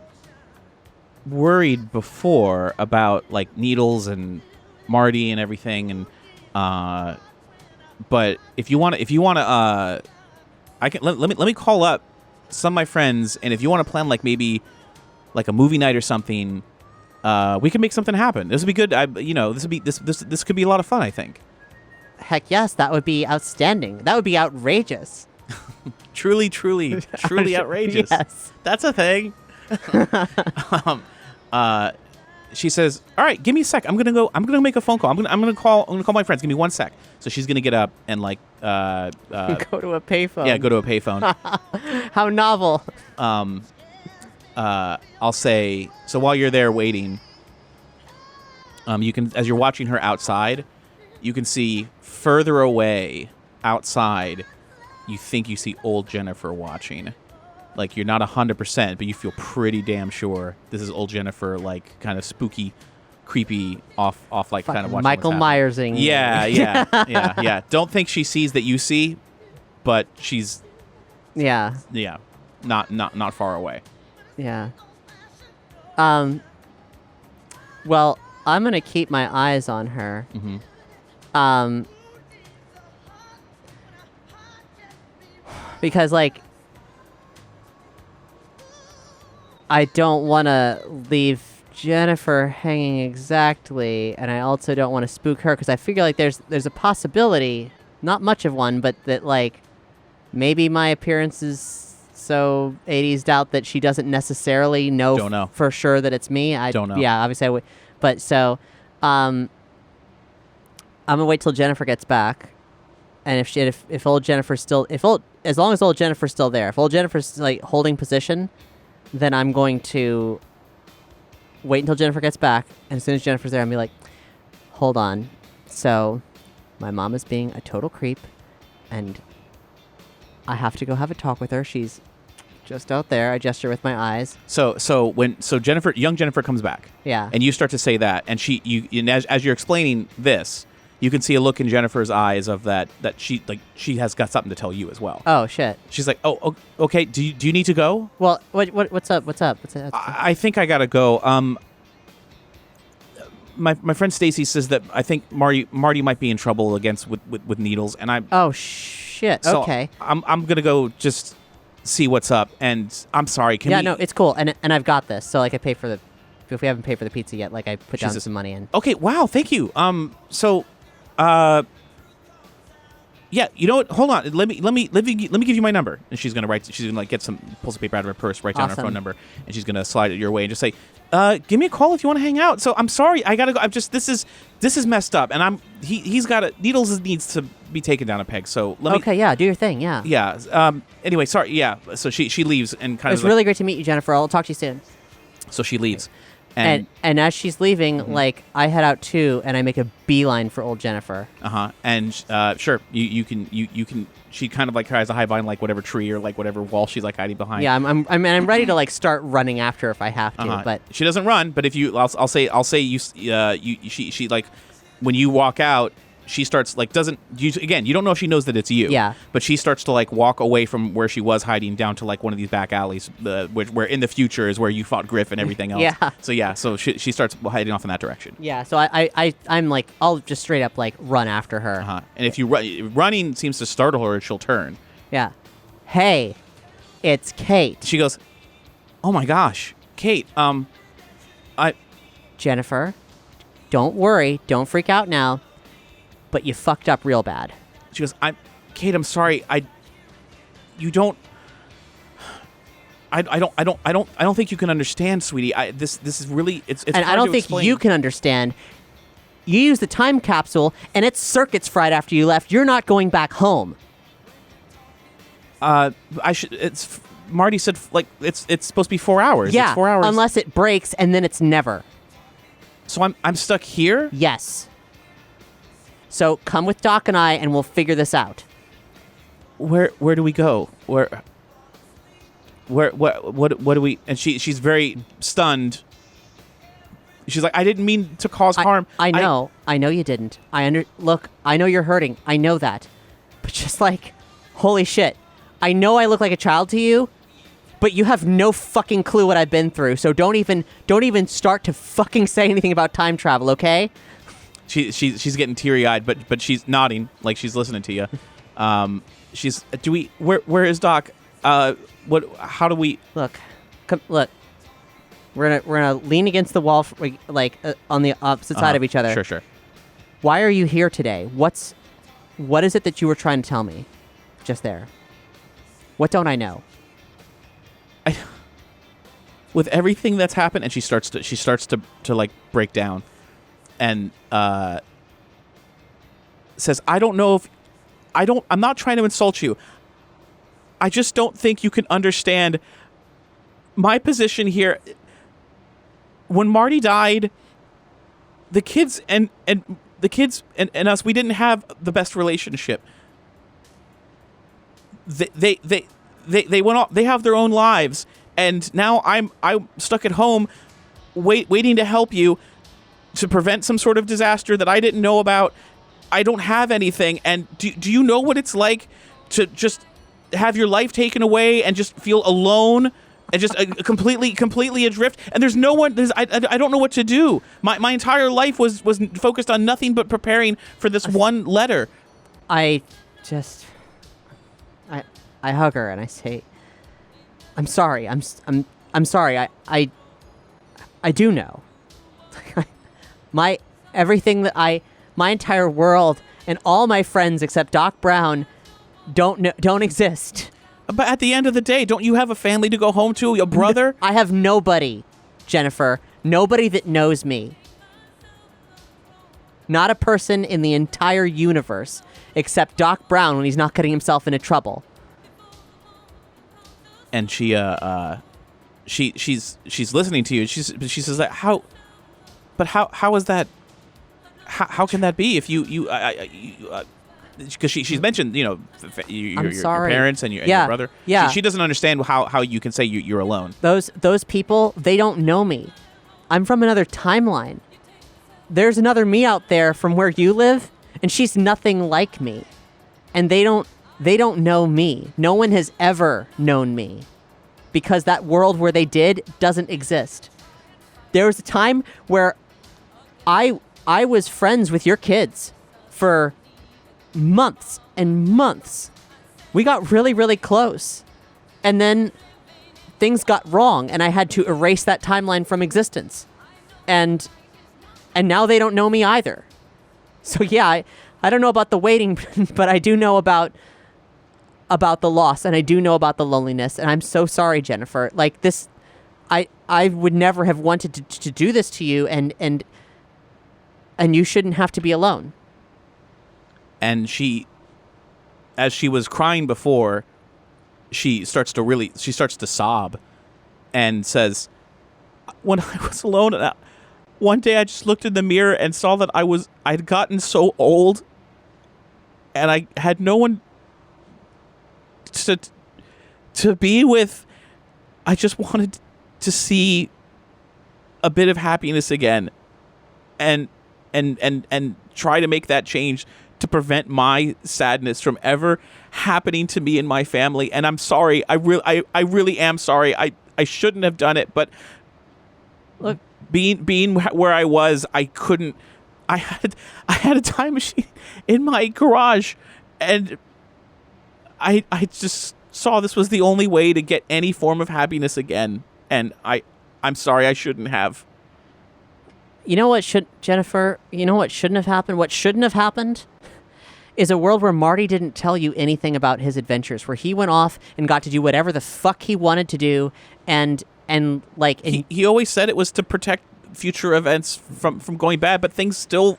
worried before about like needles and Marty and everything, and but if you want to I can let me call up some of my friends, and if you want to plan like maybe like a movie night or something, we can make something happen. This would be good. This could be a lot of fun, I think. Heck yes, that would be outstanding. That would be outrageous. truly outrageous. Yes, that's a thing. she says, "All right, give me a sec. I'm gonna make a phone call. I'm gonna call my friends. Give me 1 sec." So she's gonna get up and like go to a payphone. Yeah, go to a payphone. How novel. I'll say, so while you're there waiting, you can, as you're watching her outside, you can see further away outside, you think you see old Jennifer watching. Like, you're not 100%, but you feel pretty damn sure this is old Jennifer, like, kind of spooky, creepy, off like, kind of watching Michael Myersing. Yeah. Don't think she sees that you see, but she's... Yeah, not far away. Yeah. Well, I'm going to keep my eyes on her. Mm-hmm. Because, like, I don't want to leave Jennifer hanging exactly, and I also don't want to spook her, because I figure, like, there's a possibility, not much of one, but that, like, maybe my appearance is so 80s out that she doesn't necessarily know, for sure that it's me. I don't know. Yeah, obviously I would. But so, I'm going to wait till Jennifer gets back. And if old Jennifer's still, as long as old Jennifer's still there, if old Jennifer's like holding position, then I'm going to wait until Jennifer gets back. And as soon as Jennifer's there, I'm going to be like, hold on. So my mom is being a total creep, and I have to go have a talk with her. She's just out there. I gesture with my eyes. So young Jennifer comes back. Yeah. And you start to say that, and as you're explaining this, you can see a look in Jennifer's eyes of that she has got something to tell you as well. Oh shit. She's like, "Oh, okay. Do you need to go?" Well, what's up? What's up? I think I gotta go. My friend Stacy says that I think Marty might be in trouble with needles, and I. Oh shit. So okay. I'm gonna go just see what's up, and I'm sorry. No, it's cool, and I've got this. So like, I pay for the. If we haven't paid for the pizza yet, like I put down some money in. Okay. Wow. Thank you. Yeah, you know what? Hold on. Let me give you my number. And she's gonna write. She's gonna like pull some paper out of her purse, write down her phone number, and she's gonna slide it your way and just say, "Give me a call if you want to hang out." So I'm sorry, I gotta go. This is messed up, and he's got Needles needs to be taken down a peg. So let me. Okay, yeah, do your thing, yeah. Yeah. Anyway, sorry. Yeah. So she leaves and kind of. It's really great to meet you, Jennifer. I'll talk to you soon. So she leaves. And as she's leaving, like, I head out too, and I make a beeline for old Jennifer. And sure, you can. She kind of like tries to hide behind like whatever tree or like whatever wall she's like hiding behind. Yeah, I'm ready to like start running after her if I have to. But she doesn't run. But if you, I'll say you she like when you walk out. She starts like you don't know if she knows that it's you. Yeah. But she starts to like walk away from where she was hiding down to like one of these back alleys, where in the future is where you fought Griff and everything else. Yeah. So she starts hiding off in that direction. Yeah. So I'm like, I'll just straight up like run after her. And if you running seems to startle her, she'll turn. Yeah. Hey, it's Kate. She goes, "Oh my gosh, Kate. Jennifer, don't worry, don't freak out now. But you fucked up real bad." She goes, Kate, I'm sorry. I don't think you can understand, sweetie. This is really it's and hard I don't to think explain. you can understand. You used the time capsule, and its circuits fried after you left. You're not going back home. It's Marty said like it's supposed to be 4 hours. Yeah, it's 4 hours. unless it breaks, and then it's never. So I'm stuck here. Yes. So come with Doc and I, and we'll figure this out. Where do we go? What do we? And she's very stunned. She's like, I didn't mean to cause harm. I know you didn't. Look, I know you're hurting. I know that. But just like, holy shit. I know I look like a child to you, but you have no fucking clue what I've been through. So don't even start to fucking say anything about time travel, okay? She's getting teary-eyed, but she's nodding like she's listening to you. Where is Doc? How do we look? Look. We're gonna lean against the wall, on the opposite side of each other. Sure. Why are you here today? What is it that you were trying to tell me? Just there. What don't I know? with everything that's happened, and she starts to like break down, and says, I'm not trying to insult you. I just don't think you can understand my position here. When Marty died, the kids and us, we didn't have the best relationship. They went off. They have their own lives, and now I'm stuck at home, waiting to help you to prevent some sort of disaster that I didn't know about. I don't have anything, and do you know what it's like to just have your life taken away and just feel alone and just completely adrift? And there's no one. I don't know what to do. My entire life was focused on nothing but preparing for this one letter. I hug her and I say, I'm sorry. I'm sorry. I do know. My entire world and all my friends except Doc Brown don't exist. But at the end of the day, don't you have a family to go home to? Your brother? I have nobody, Jennifer. Nobody that knows me. Not a person in the entire universe except Doc Brown when he's not getting himself into trouble. And she's listening to you. She says that how is that? How can that be if you because she's mentioned, you know, your parents and your brother. Yeah. She doesn't understand how you can say you're alone. Those people, they don't know me. I'm from another timeline. There's another me out there from where you live, and she's nothing like me. And they don't know me. No one has ever known me because that world where they did doesn't exist. There was a time where I was friends with your kids for months and months. We got really, really close. And then things got wrong, and I had to erase that timeline from existence. And now they don't know me either. So yeah, I don't know about the waiting, but I do know about the loss, and I do know about the loneliness, and I'm so sorry, Jennifer. Like this, I would never have wanted to do this to you, and you shouldn't have to be alone. And she, as she was crying before, she starts to sob and says, when I was alone, one day I just looked in the mirror and saw that I'd gotten so old and I had no one to be with. I just wanted to see a bit of happiness again and try to make that change to prevent my sadness from ever happening to me and my family. And I'm sorry. I really am sorry. I shouldn't have done it, but look, being where I was, I couldn't. I had a time machine in my garage, and I just saw this was the only way to get any form of happiness again. And I'm sorry, I shouldn't have. You know what Jennifer, you know what shouldn't have happened? What shouldn't have happened is a world where Marty didn't tell you anything about his adventures, where he went off and got to do whatever the fuck he wanted to do, and he always said it was to protect future events from going bad, but things still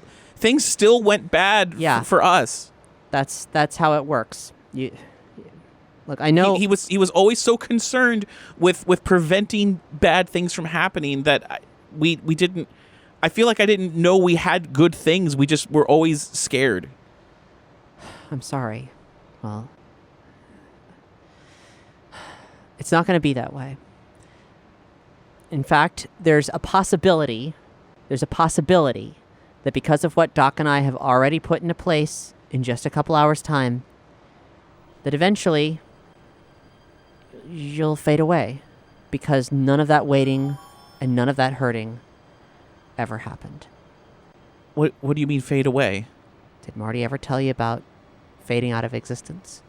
went bad for us. That's how it works. Look, I know he was always so concerned with preventing bad things from happening that we didn't. I feel like I didn't know we had good things. We just were always scared. I'm sorry. Well, it's not going to be that way. In fact, there's a possibility that because of what Doc and I have already put into place in just a couple hours' time, that eventually you'll fade away, because none of that waiting and none of that hurting ever happened. What do you mean fade away? Did Marty ever tell you about fading out of existence?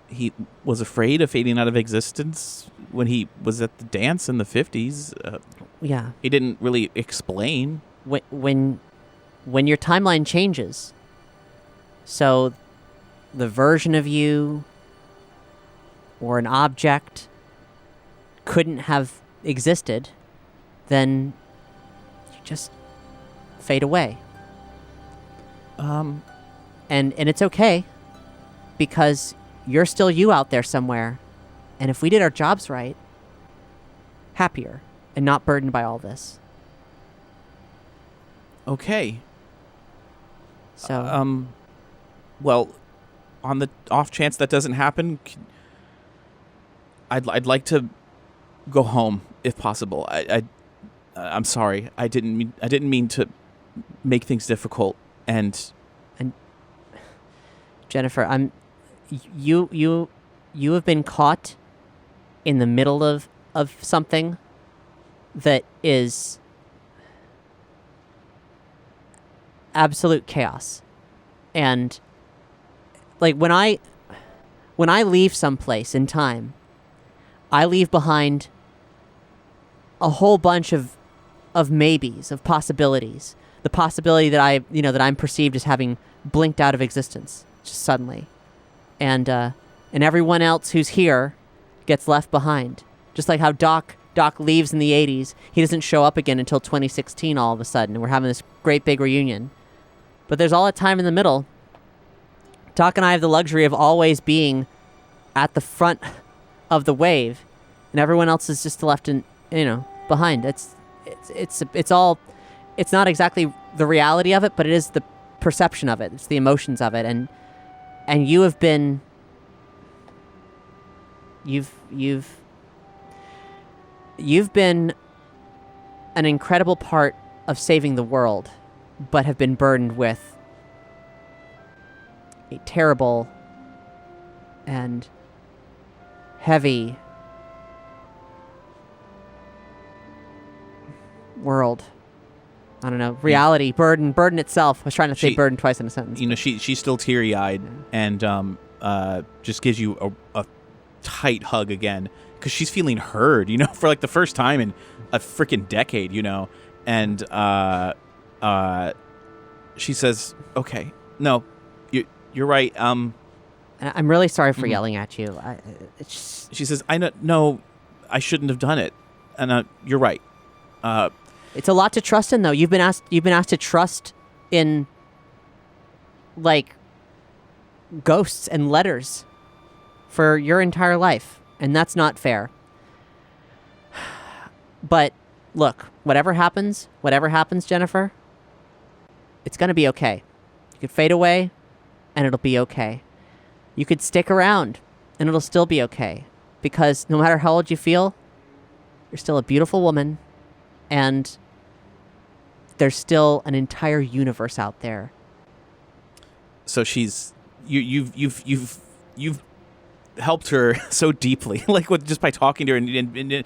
He was afraid of fading out of existence when he was at the dance in the 50s. Yeah. He didn't really explain. When your timeline changes, so the version of you or an object couldn't have existed, then you just fade away. And it's okay, because you're still you out there somewhere. And if we did our jobs right, happier and not burdened by all this. Okay. So, well, on the off chance that doesn't happen, I'd like to go home if possible. I'm sorry. I didn't mean to make things difficult. And Jennifer, you have been caught in the middle of something that is absolute chaos. And like when I leave someplace in time, I leave behind a whole bunch of maybes, of possibilities. The possibility that I'm perceived as having blinked out of existence just suddenly. And everyone else who's here gets left behind. Just like how Doc leaves in the 80s. He doesn't show up again until 2016 all of a sudden, and we're having this great big reunion. But there's all that time in the middle. Doc and I have the luxury of always being at the front of the wave, and everyone else is just left behind. It's not exactly the reality of it, but it is the perception of it. It's the emotions of it, and you have been. You've been an incredible part of saving the world, but have been burdened with a terrible and heavy world. I don't know. Reality, burden itself. I was trying to say burden twice in a sentence. She's still teary-eyed and just gives you a tight hug again, because she's feeling heard, for like the first time in a freaking decade, and she says, "Okay, no, you're right." I'm really sorry for yelling at you. She says, "I know, I shouldn't have done it, and you're right." It's a lot to trust in, though. You've been asked to trust in, like, ghosts and letters for your entire life, and that's not fair. But look, whatever happens, Jennifer, it's gonna be okay. You could fade away, and it'll be okay. You could stick around, and it'll still be okay, because no matter how old you feel, you're still a beautiful woman, and there's still an entire universe out there. So you've helped her so deeply, like just by talking to her, and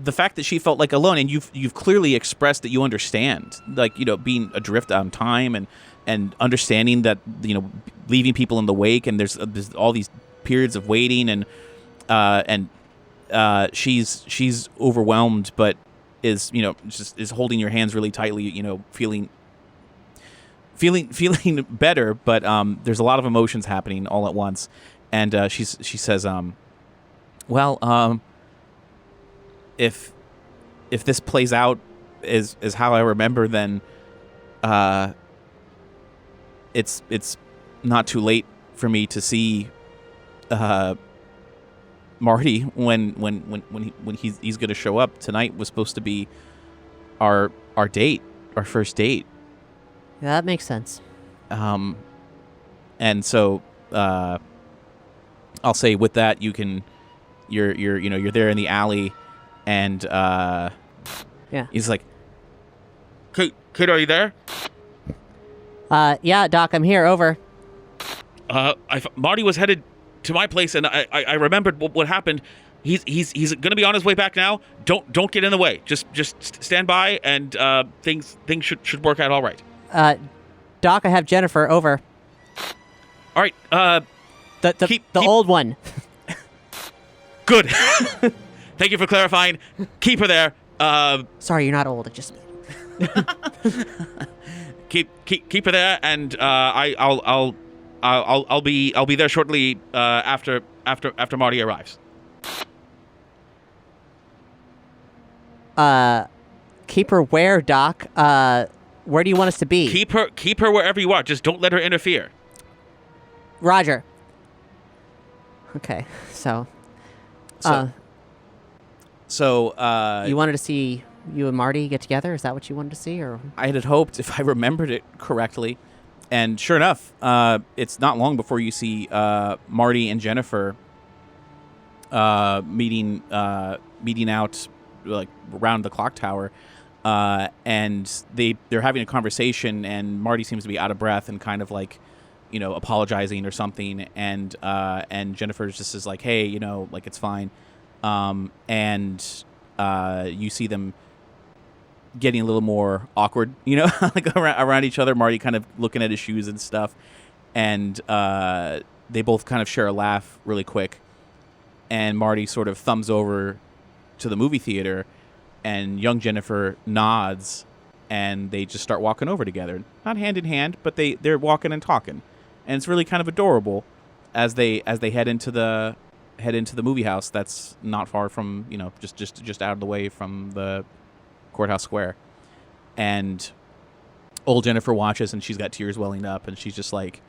the fact that she felt like alone, and you've clearly expressed that you understand, like being adrift on time and understanding that leaving people in the wake, and there's all these periods of waiting, and she's overwhelmed, but is is holding your hands really tightly, feeling better, but there's a lot of emotions happening all at once, and she says, well, if this plays out is how I remember, then it's not too late for me to see Marty when he's going to show up. Tonight was supposed to be our date, our first date. Yeah, that makes sense. And so I'll say with that, you're there in the alley, and yeah, he's like, Kate, are you there? Yeah, Doc, I'm here. Over. Marty was headed to my place, and I remembered what happened. He's going to be on his way back now. Don't get in the way. Just stand by, and things should work out all right. Doc, I have Jennifer. Over. All right. The old one. Good. Thank you for clarifying. Keep her there. Sorry, you're not old. It just. keep her there, and I'll be there shortly after Marty arrives. Keep her where, Doc? Where do you want us to be? Keep her wherever you are. Just don't let her interfere. Roger. Okay, so you wanted to see you and Marty get together? Is that what you wanted to see, or? I had hoped, if I remembered it correctly, and sure enough, it's not long before you see Marty and Jennifer meeting out like around the clock tower, and they're having a conversation, and Marty seems to be out of breath and kind of like, apologizing or something, and Jennifer just is like, hey, like it's fine, and you see them getting a little more awkward, like around each other. Marty kind of looking at his shoes and stuff, and they both kind of share a laugh really quick, and Marty sort of thumbs over to the movie theater, and young Jennifer nods, and they just start walking over together, not hand in hand, but they're walking and talking, and it's really kind of adorable as they head into the movie house that's not far from, just out of the way from the courthouse square. And old Jennifer watches, and she's got tears welling up, and she's just like,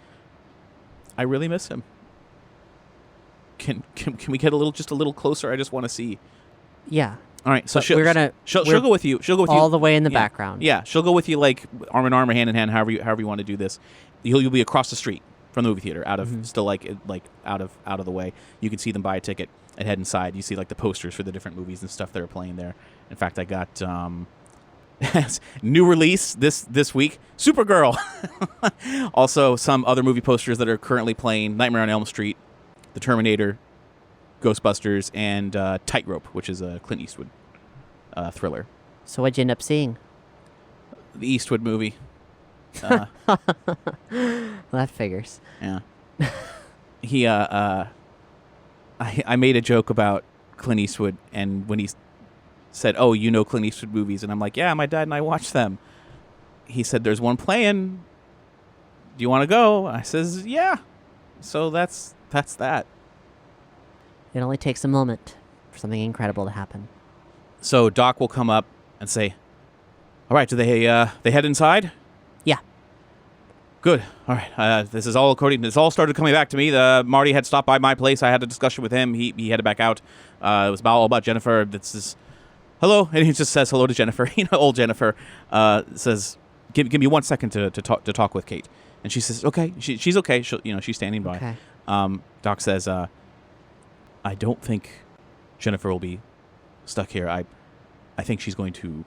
I really miss him. Can we get a little closer? I just want to see. Yeah. All right, so she'll go with you. She'll go with you all the way in the background. Yeah, she'll go with you like arm in arm or hand in hand, however you want to do this. You'll be across the street from the movie theater, out of still like out of the way. You can see them buy a ticket and head inside. You see like the posters for the different movies and stuff that are playing there. In fact, I got new release this week, Supergirl. Also, some other movie posters that are currently playing: Nightmare on Elm Street, The Terminator, Ghostbusters, and Tightrope, which is a Clint Eastwood thriller. So what'd you end up seeing? The Eastwood movie. Well, that figures. Yeah. He I made a joke about Clint Eastwood, and when he said, "Oh, Clint Eastwood movies," and I'm like, "Yeah, my dad and I watch them." He said, "There's one playing. Do you want to go?" I says, "Yeah." So that's that. It only takes a moment for something incredible to happen. So Doc will come up and say, "All right, do they head inside?" Yeah. Good. All right. This all started coming back to me. Marty had stopped by my place. I had a discussion with him. He headed back out. It was all about Jennifer. This is hello, and he just says hello to Jennifer. Old Jennifer says, "Give me 1 second to talk with Kate." And she says, "Okay." She's okay. She's standing by. Okay. Doc says, "I don't think Jennifer will be stuck here. I think she's going to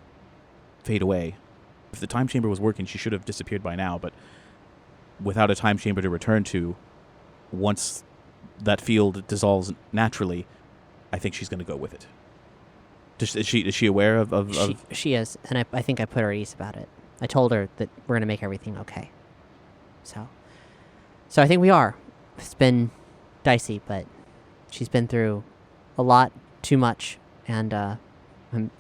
fade away. If the time chamber was working, she should have disappeared by now, but without a time chamber to return to, once that field dissolves naturally, I think she's going to go with it." Is she aware of... She is, and I think I put her at ease about it. I told her that we're going to make everything okay. So I think we are. It's been dicey, but she's been through a lot, too much, and I'm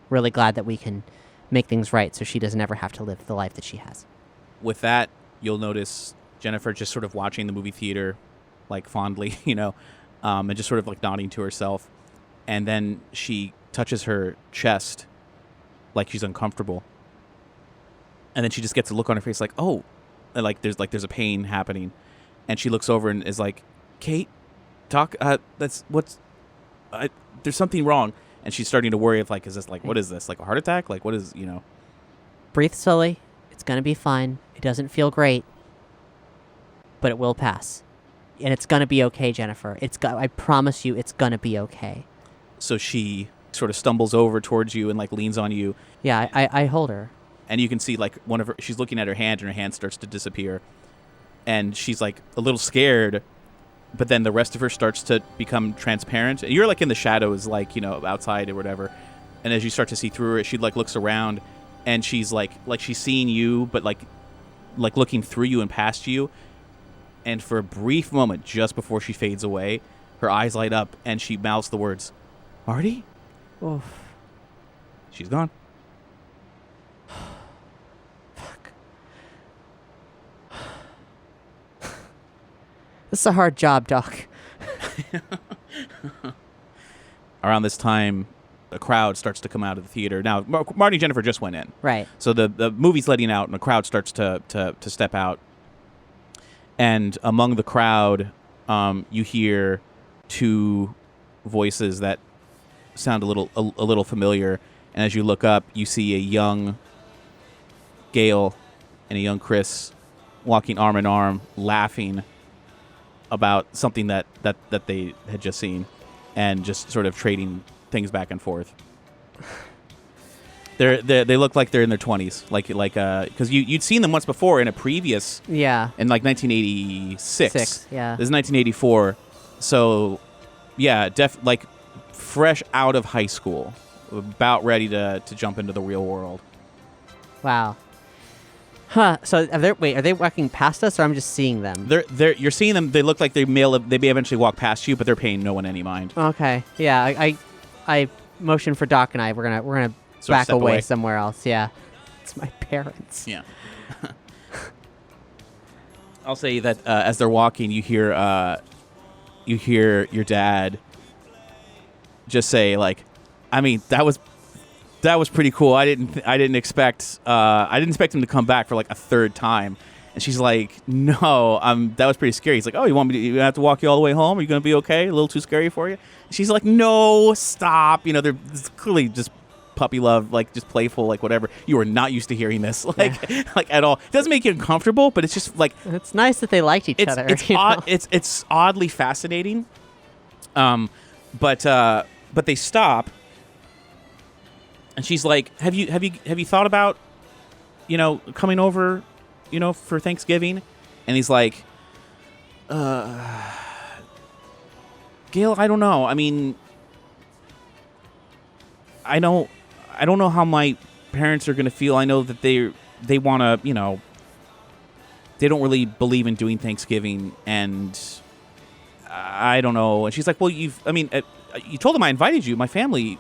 really glad that we can make things right so she doesn't ever have to live the life that she has. With that, you'll notice Jennifer just sort of watching the movie theater, like fondly, and just sort of like nodding to herself. And then she touches her chest like she's uncomfortable. And then she just gets a look on her face like, oh, and there's a pain happening. And she looks over and is like, "Kate, Doc, there's something wrong." And she's starting to worry of like, is this like, what is this? Like a heart attack? Like what is, Breathe slowly. It's going to be fine. It doesn't feel great, but it will pass. And it's going to be okay, Jennifer. I promise you it's going to be okay. So she sort of stumbles over towards you and like leans on you. Yeah, I hold her. And you can see like she's looking at her hand, and her hand starts to disappear. And she's like a little scared, but then the rest of her starts to become transparent. You're like in the shadows, like, outside or whatever. And as you start to see through her, she like looks around, and she's like she's seeing you, but like looking through you and past you. And for a brief moment, just before she fades away, her eyes light up, and she mouths the words, "Marty?" Oof. She's gone. Fuck. This is a hard job, Doc. Around this time, a crowd starts to come out of the theater. Now, Marty and Jennifer just went in. Right. So the movie's letting out, and the crowd starts to step out. And among the crowd, you hear two voices that sound a little familiar. And as you look up, you see a young Gale and a young Chris walking arm in arm, laughing about something that they had just seen, and just sort of trading things back and forth. They look like they're in their 20s, like because you'd seen them once before in a previous in like 1986. Yeah, this is 1984, so yeah, like fresh out of high school, about ready to jump into the real world. Wow. Huh. So are they walking past us, or I'm just seeing them? You're seeing them. They look like they may eventually walk past you, but they're paying no one any mind. Okay. Yeah. I motion for Doc and I. We're gonna Sort of back step away away. somewhere else. Yeah. It's my parents. Yeah. I'll say that as they're walking, you hear your dad just say, like, I mean, that was pretty cool. I didn't expect him to come back for like a third time. And she's like, no, that was pretty scary. He's like, oh, you have to walk you all the way home? Are you gonna be okay? A little too scary for you? And she's like, no, stop. You know, they're clearly just puppy love, like just playful, like whatever. You are not used to hearing this, like at all. It doesn't make you uncomfortable, but it's just like, it's nice that they liked each other. It's odd. It's oddly fascinating. But they stop. And she's like, "Have you thought about, coming over, for Thanksgiving?" And he's like, "Gail, I don't know. I mean, I don't know how my parents are gonna feel. I know that they want to, they don't really believe in doing Thanksgiving, and I don't know." And she's like, "Well, you told them I invited you. My family,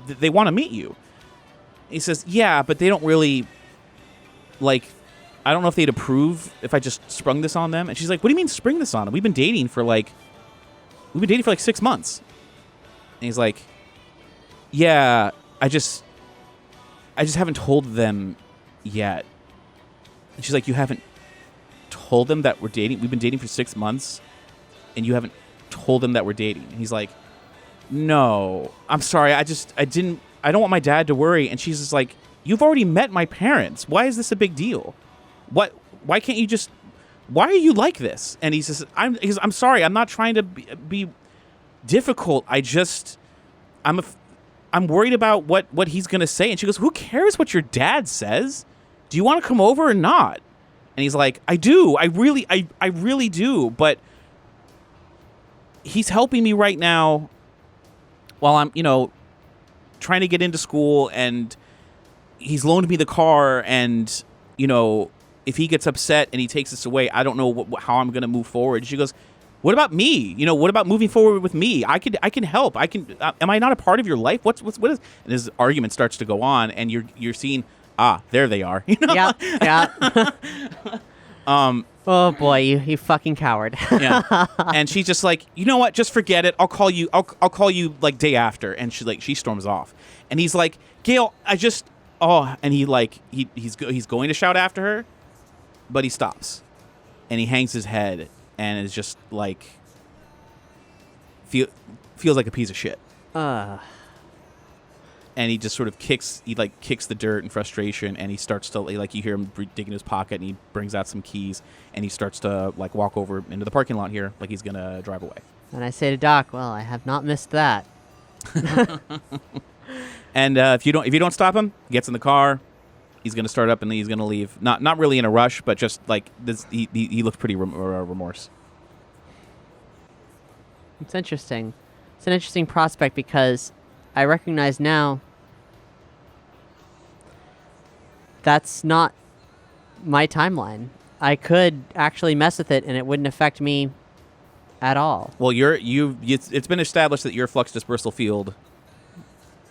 they want to meet you." He says, "Yeah, but they don't really, like, I don't know if they'd approve if I just sprung this on them." And she's like, "What do you mean spring this on them? We've been dating for like 6 months." And he's like, "Yeah, I just haven't told them yet." And she's like, "You haven't told them that we're dating? We've been dating for 6 months, and you haven't told them that we're dating?" And he's like, "No, I'm sorry. I don't want my dad to worry." And she's just like, "You've already met my parents. Why is this a big deal? Why can't you just, why are you like this?" And he says, I'm sorry. I'm not trying to be difficult. I'm worried about what he's going to say." And she goes, "Who cares what your dad says? Do you want to come over or not?" And he's like, "I do. I really do. But he's helping me right now while I'm, trying to get into school, and he's loaned me the car, and, if he gets upset and he takes this away, I don't know how I'm going to move forward." She goes, "What about me? What about moving forward with me? I can help. Am I not a part of your life? What is?" And his argument starts to go on, and you're seeing, there they are. Yeah. Oh boy, you fucking coward. Yeah. And she's just like, "You know what? Just forget it. I'll call you. I'll call you like day after." And she storms off. And he's like, "Gail, and he's going to shout after her, but he stops, and he hangs his head, and is just like, feels like a piece of shit. And he just sort of kicks the dirt in frustration, and he starts to, like, you hear him dig in his pocket, and he brings out some keys, and he starts to, like, walk over into the parking lot here, like he's gonna drive away. And I say to Doc, "Well, I have not missed that." And if you don't stop him, he gets in the car, he's gonna start up, and then he's gonna leave. Not really in a rush, but just like this, he looks pretty remorse. It's interesting. It's an interesting prospect because I recognize now that's not my timeline. I could actually mess with it and it wouldn't affect me at all. Well, it's been established that your flux dispersal field,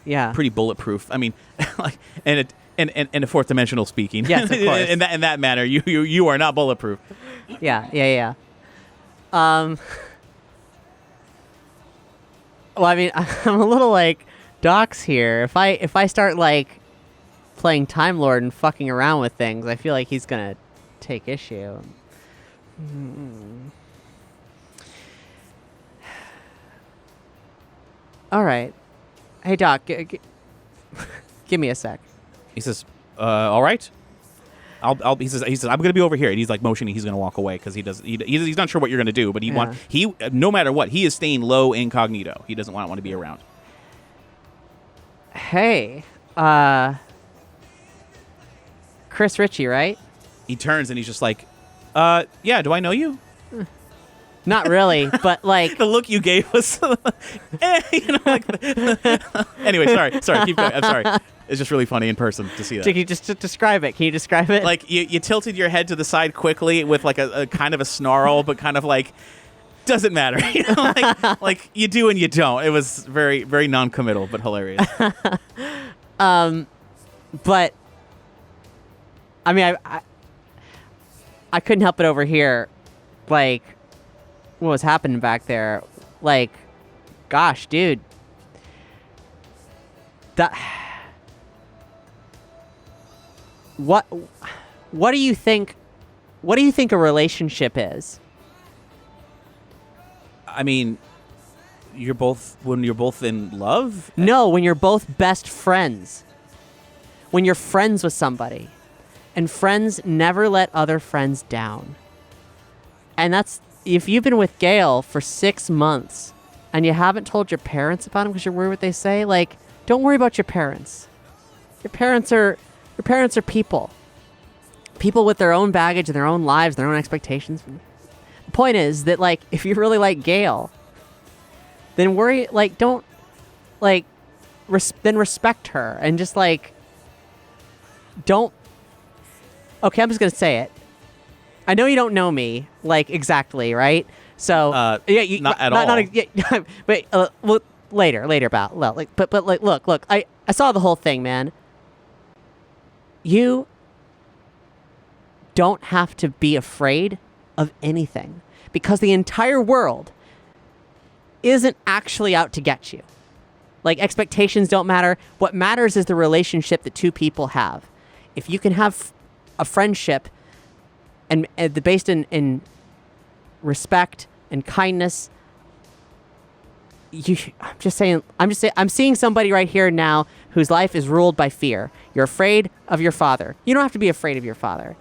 yeah, pretty bulletproof. I mean, like, and in a fourth dimensional speaking, yes, of course. in that manner, you are not bulletproof. Yeah. Well, I mean, I'm a little like Doc's here. If I start like playing Time Lord and fucking around with things, I feel like he's gonna take issue. All right. Hey Doc, give me a sec. He says, all right. He says, I'm gonna be over here, and he's like motioning. He's gonna walk away because he's not sure what you're gonna do, but no matter what, he is staying low incognito. He doesn't want to be around. Hey, Chris Ritchie, right? He turns and he's just like, yeah, do I know you? Not really, but like the look you gave was, anyway, sorry, keep going. I'm sorry. It's just really funny in person to see that. Can you just describe it? Can you describe it? Like you tilted your head to the side quickly with like a kind of a snarl, but kind of like doesn't matter. Like you do and you don't. It was very, very non-committal, but hilarious. But I mean, I couldn't help but overhear, like, what was happening back there. Like, gosh, dude, that. What do you think? What do you think a relationship is? I mean, when you're both in love? No, when you're both best friends. When you're friends with somebody. And friends never let other friends down. And that's, if you've been with Gail for 6 months and you haven't told your parents about him because you're worried what they say, like, don't worry about your parents. Your parents are people. People with their own baggage and their own lives, their own expectations. The point is that, like, if you really like Gail, then don't, like, then respect her and just, like, don't. Okay, I'm just gonna say it. I know you don't know me, like, exactly, right? So yeah, not at all. Yeah, but look, later about look. I saw the whole thing, man. You don't have to be afraid of anything because the entire world isn't actually out to get you. Like, expectations don't matter. What matters is the relationship that two people have. If you can have a friendship and based in respect and kindness, I'm seeing somebody right here now whose life is ruled by fear. You're afraid of your father. You don't have to be afraid of your father.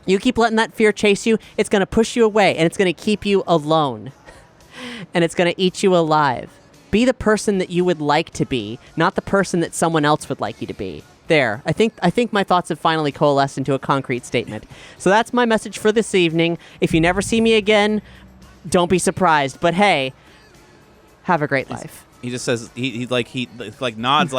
You keep letting that fear chase you, it's going to push you away, and it's going to keep you alone. And it's going to eat you alive. Be the person that you would like to be, not the person that someone else would like you to be. There. I think my thoughts have finally coalesced into a concrete statement. So that's my message for this evening. If you never see me again, don't be surprised. But hey, have a great life. He just says he nods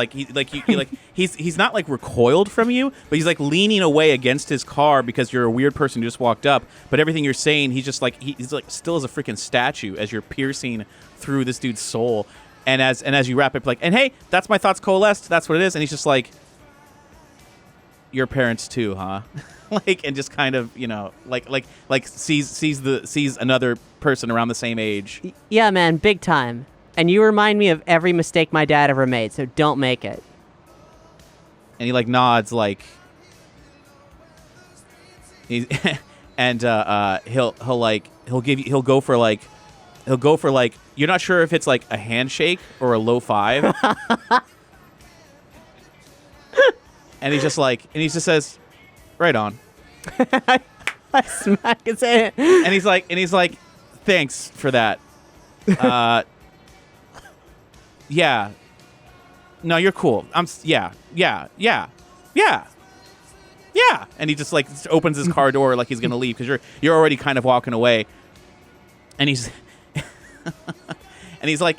he's not like recoiled from you, but he's like leaning away against his car because you're a weird person who just walked up. But everything you're saying, he's just like he's like still as a freaking statue as you're piercing through this dude's soul. And as you wrap up, like, and hey, that's my thoughts coalesced. That's what it is. And he's just like, your parents too, huh? Like, and just kind of, like sees another person around the same age. Yeah, man, big time. And you remind me of every mistake my dad ever made, so don't make it. And he like nods, like he's and he'll go for like you're not sure if it's like a handshake or a low five. And he just says, right on. I smack his hand. And he's like, thanks for that. Yeah. No, you're cool. Yeah. And he just like opens his car door like he's gonna leave because you're already kind of walking away. And he's like,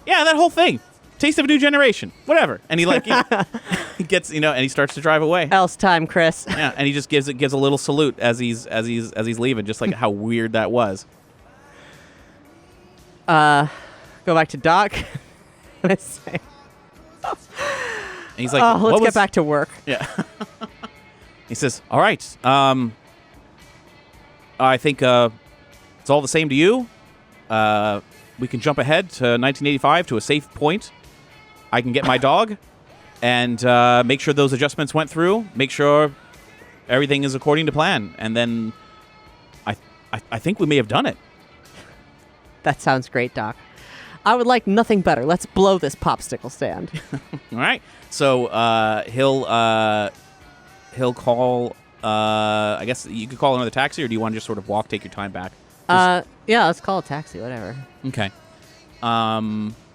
yeah, that whole thing. Taste of a new generation. Whatever. And he like he gets, and he starts to drive away. Else time, Chris. Yeah, and he just gives a little salute as he's leaving, just like how weird that was. Go back to Doc. Let's say. And he's like, let's get back to work. Yeah. He says, all right. I think it's all the same to you. We can jump ahead to 1985 to a safe point. I can get my dog and make sure those adjustments went through, make sure everything is according to plan, and then I think we may have done it. That sounds great, Doc. I would like nothing better. Let's blow this popsicle stand. All right. So he'll call. I guess you could call another taxi, or do you want to just sort of walk, take your time back? Yeah, let's call a taxi, whatever. Okay.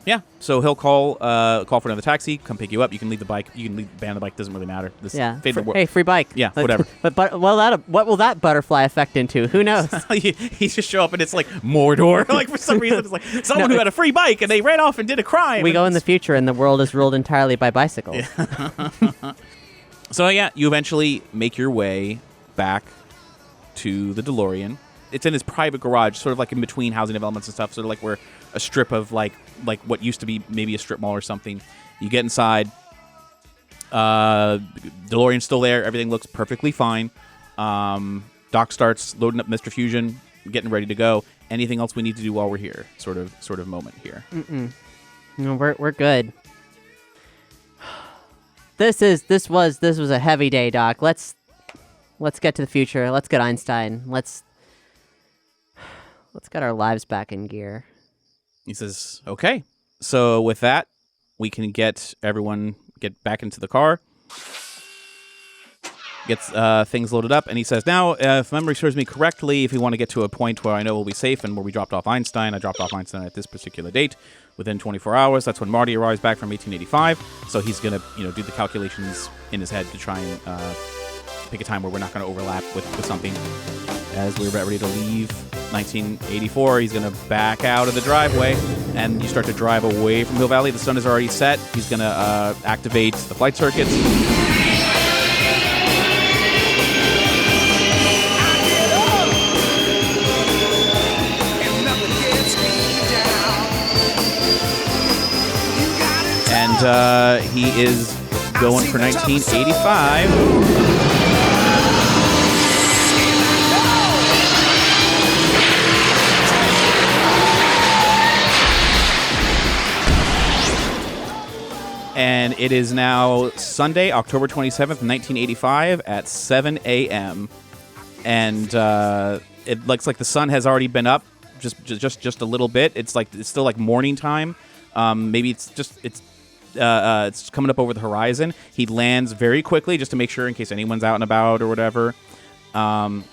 Yeah. So he'll call for another taxi, come pick you up. You can leave the bike. You can abandon the bike. Doesn't really matter. This Hey, free bike. Yeah, whatever. But what will that butterfly affect into? Who knows? He just show up and it's like Mordor. Like for some reason, it's like someone who had a free bike and they ran off and did a crime. We go in the future and the world is ruled entirely by bicycles. Yeah. So yeah, you eventually make your way back to the DeLorean. It's in his private garage, sort of like in between housing developments and stuff, sort of like where a strip of like what used to be maybe a strip mall or something. You get inside. DeLorean's still there. Everything looks perfectly fine. Doc starts loading up Mr. Fusion, getting ready to go. Anything else we need to do while we're here? Sort of moment here. No, we're good. This was a heavy day, Doc. Let's get to the future. Let's get Einstein. Let's get our lives back in gear. He says, okay. So with that, we can get back into the car. Gets things loaded up, and he says, now, if memory serves me correctly, if we want to get to a point where I know we'll be safe and where we dropped off Einstein, I dropped off Einstein at this particular date. Within 24 hours, that's when Marty arrives back from 1885. So he's going to do the calculations in his head to try and pick a time where we're not going to overlap with something. As we're about ready to leave 1984, he's going to back out of the driveway, and you start to drive away from Hill Valley. The sun is already set. He's going to activate the flight circuits. And he is going for 1985. And it is now Sunday, October 27th, 1985 at 7 a.m. And it looks like the sun has already been up just a little bit. It's still like morning time. Maybe it's coming up over the horizon. He lands very quickly just to make sure in case anyone's out and about or whatever. And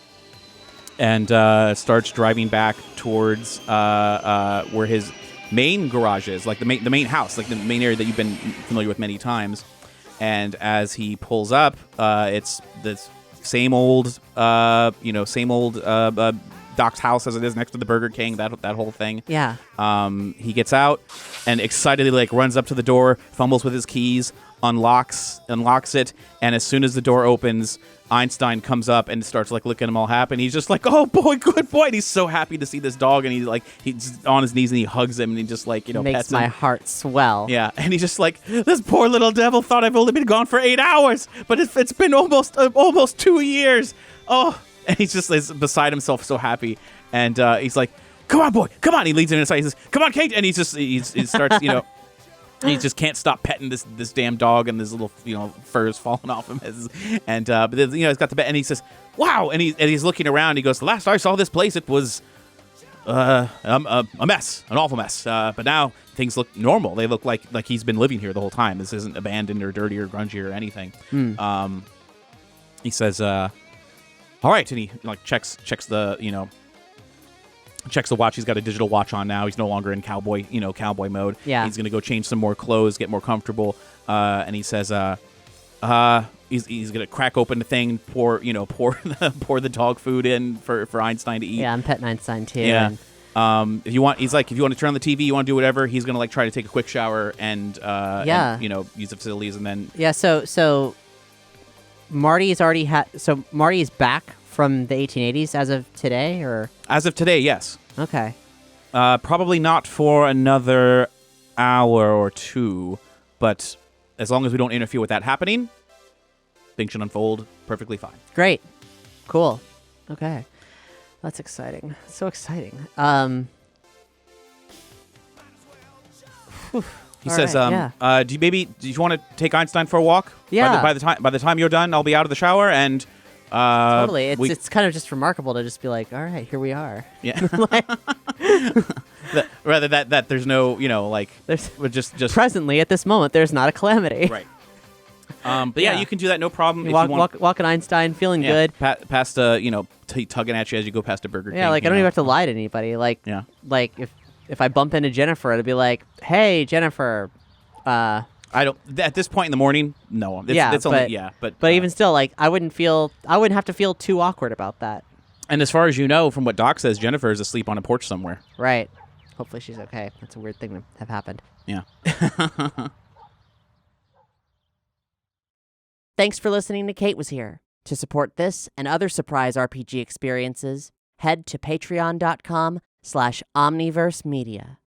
starts driving back towards where his main garage is, like the main house, like the main area that you've been familiar with many times. And as he pulls up, it's this same old Doc's house as it is next to the Burger King, that whole thing. Yeah. He gets out and excitedly runs up to the door, fumbles with his keys, unlocks it, and as soon as the door opens, Einstein comes up and starts looking at him all happy. And he's just like, "Oh boy, good boy!" And he's so happy to see this dog, and he's on his knees and he hugs him and he just makes pets my him. heart swell. Yeah, and he's just like, "This poor little devil thought I've only been gone for 8 hours, but it's been almost 2 years." Oh, and he's just beside himself, so happy, and he's like, "Come on, boy, come on!" He leads him inside. He says, "Come on, Kate," and he starts he just can't stop petting this damn dog, and this little fur is falling off him. But he's got the bed, and he says, "Wow!" And he's looking around. He goes, "The last I saw this place, it was a mess, an awful mess. But now things look normal. They look like he's been living here the whole time. This isn't abandoned or dirty or grungy or anything." He says, "All right," and he checks the checks the watch. He's got a digital watch on now. He's no longer in cowboy mode. Yeah. He's gonna go change some more clothes, get more comfortable. And he says, he's gonna crack open the thing, pour the dog food in for Einstein to eat. Yeah, I'm petting Einstein too. Yeah. If you want to turn on the TV, you want to do whatever. He's gonna try to take a quick shower and use the facilities, and then So Marty's already Marty is back from the 1880s as of today, or as of today, yes. Okay. Probably not for another hour or two, but as long as we don't interfere with that happening, things should unfold perfectly fine. Great. Cool. Okay. That's exciting. So exciting. He All says, right, yeah. do you want to take Einstein for a walk? Yeah. By the time you're done, I'll be out of the shower and Totally. we- It's kind of just remarkable to just be like, all right, here we are. yeah. Rather that there's no, like There's we're just presently at this moment, there's not a calamity. right. But yeah, Yeah. you can do that, no problem. You If walk, you want, walking Einstein, feeling yeah, good. past tugging at you as you go past a Burger King. Yeah, like I you don't know. even have to lie to anybody. Like, Yeah. like if I bump into Jennifer, it'll be like, hey, Jennifer. I don't. At this point in the morning, no. Yeah, it's only, but- yeah, but Even still, like I wouldn't have to feel too awkward about that. and as far as you know, from what Doc says, Jennifer is asleep on a porch somewhere. Right. Hopefully she's okay. That's a weird thing to have happened. Yeah. Thanks for listening to Kate Was Here. To support this and other surprise RPG experiences, head to patreon.com/omniverse media.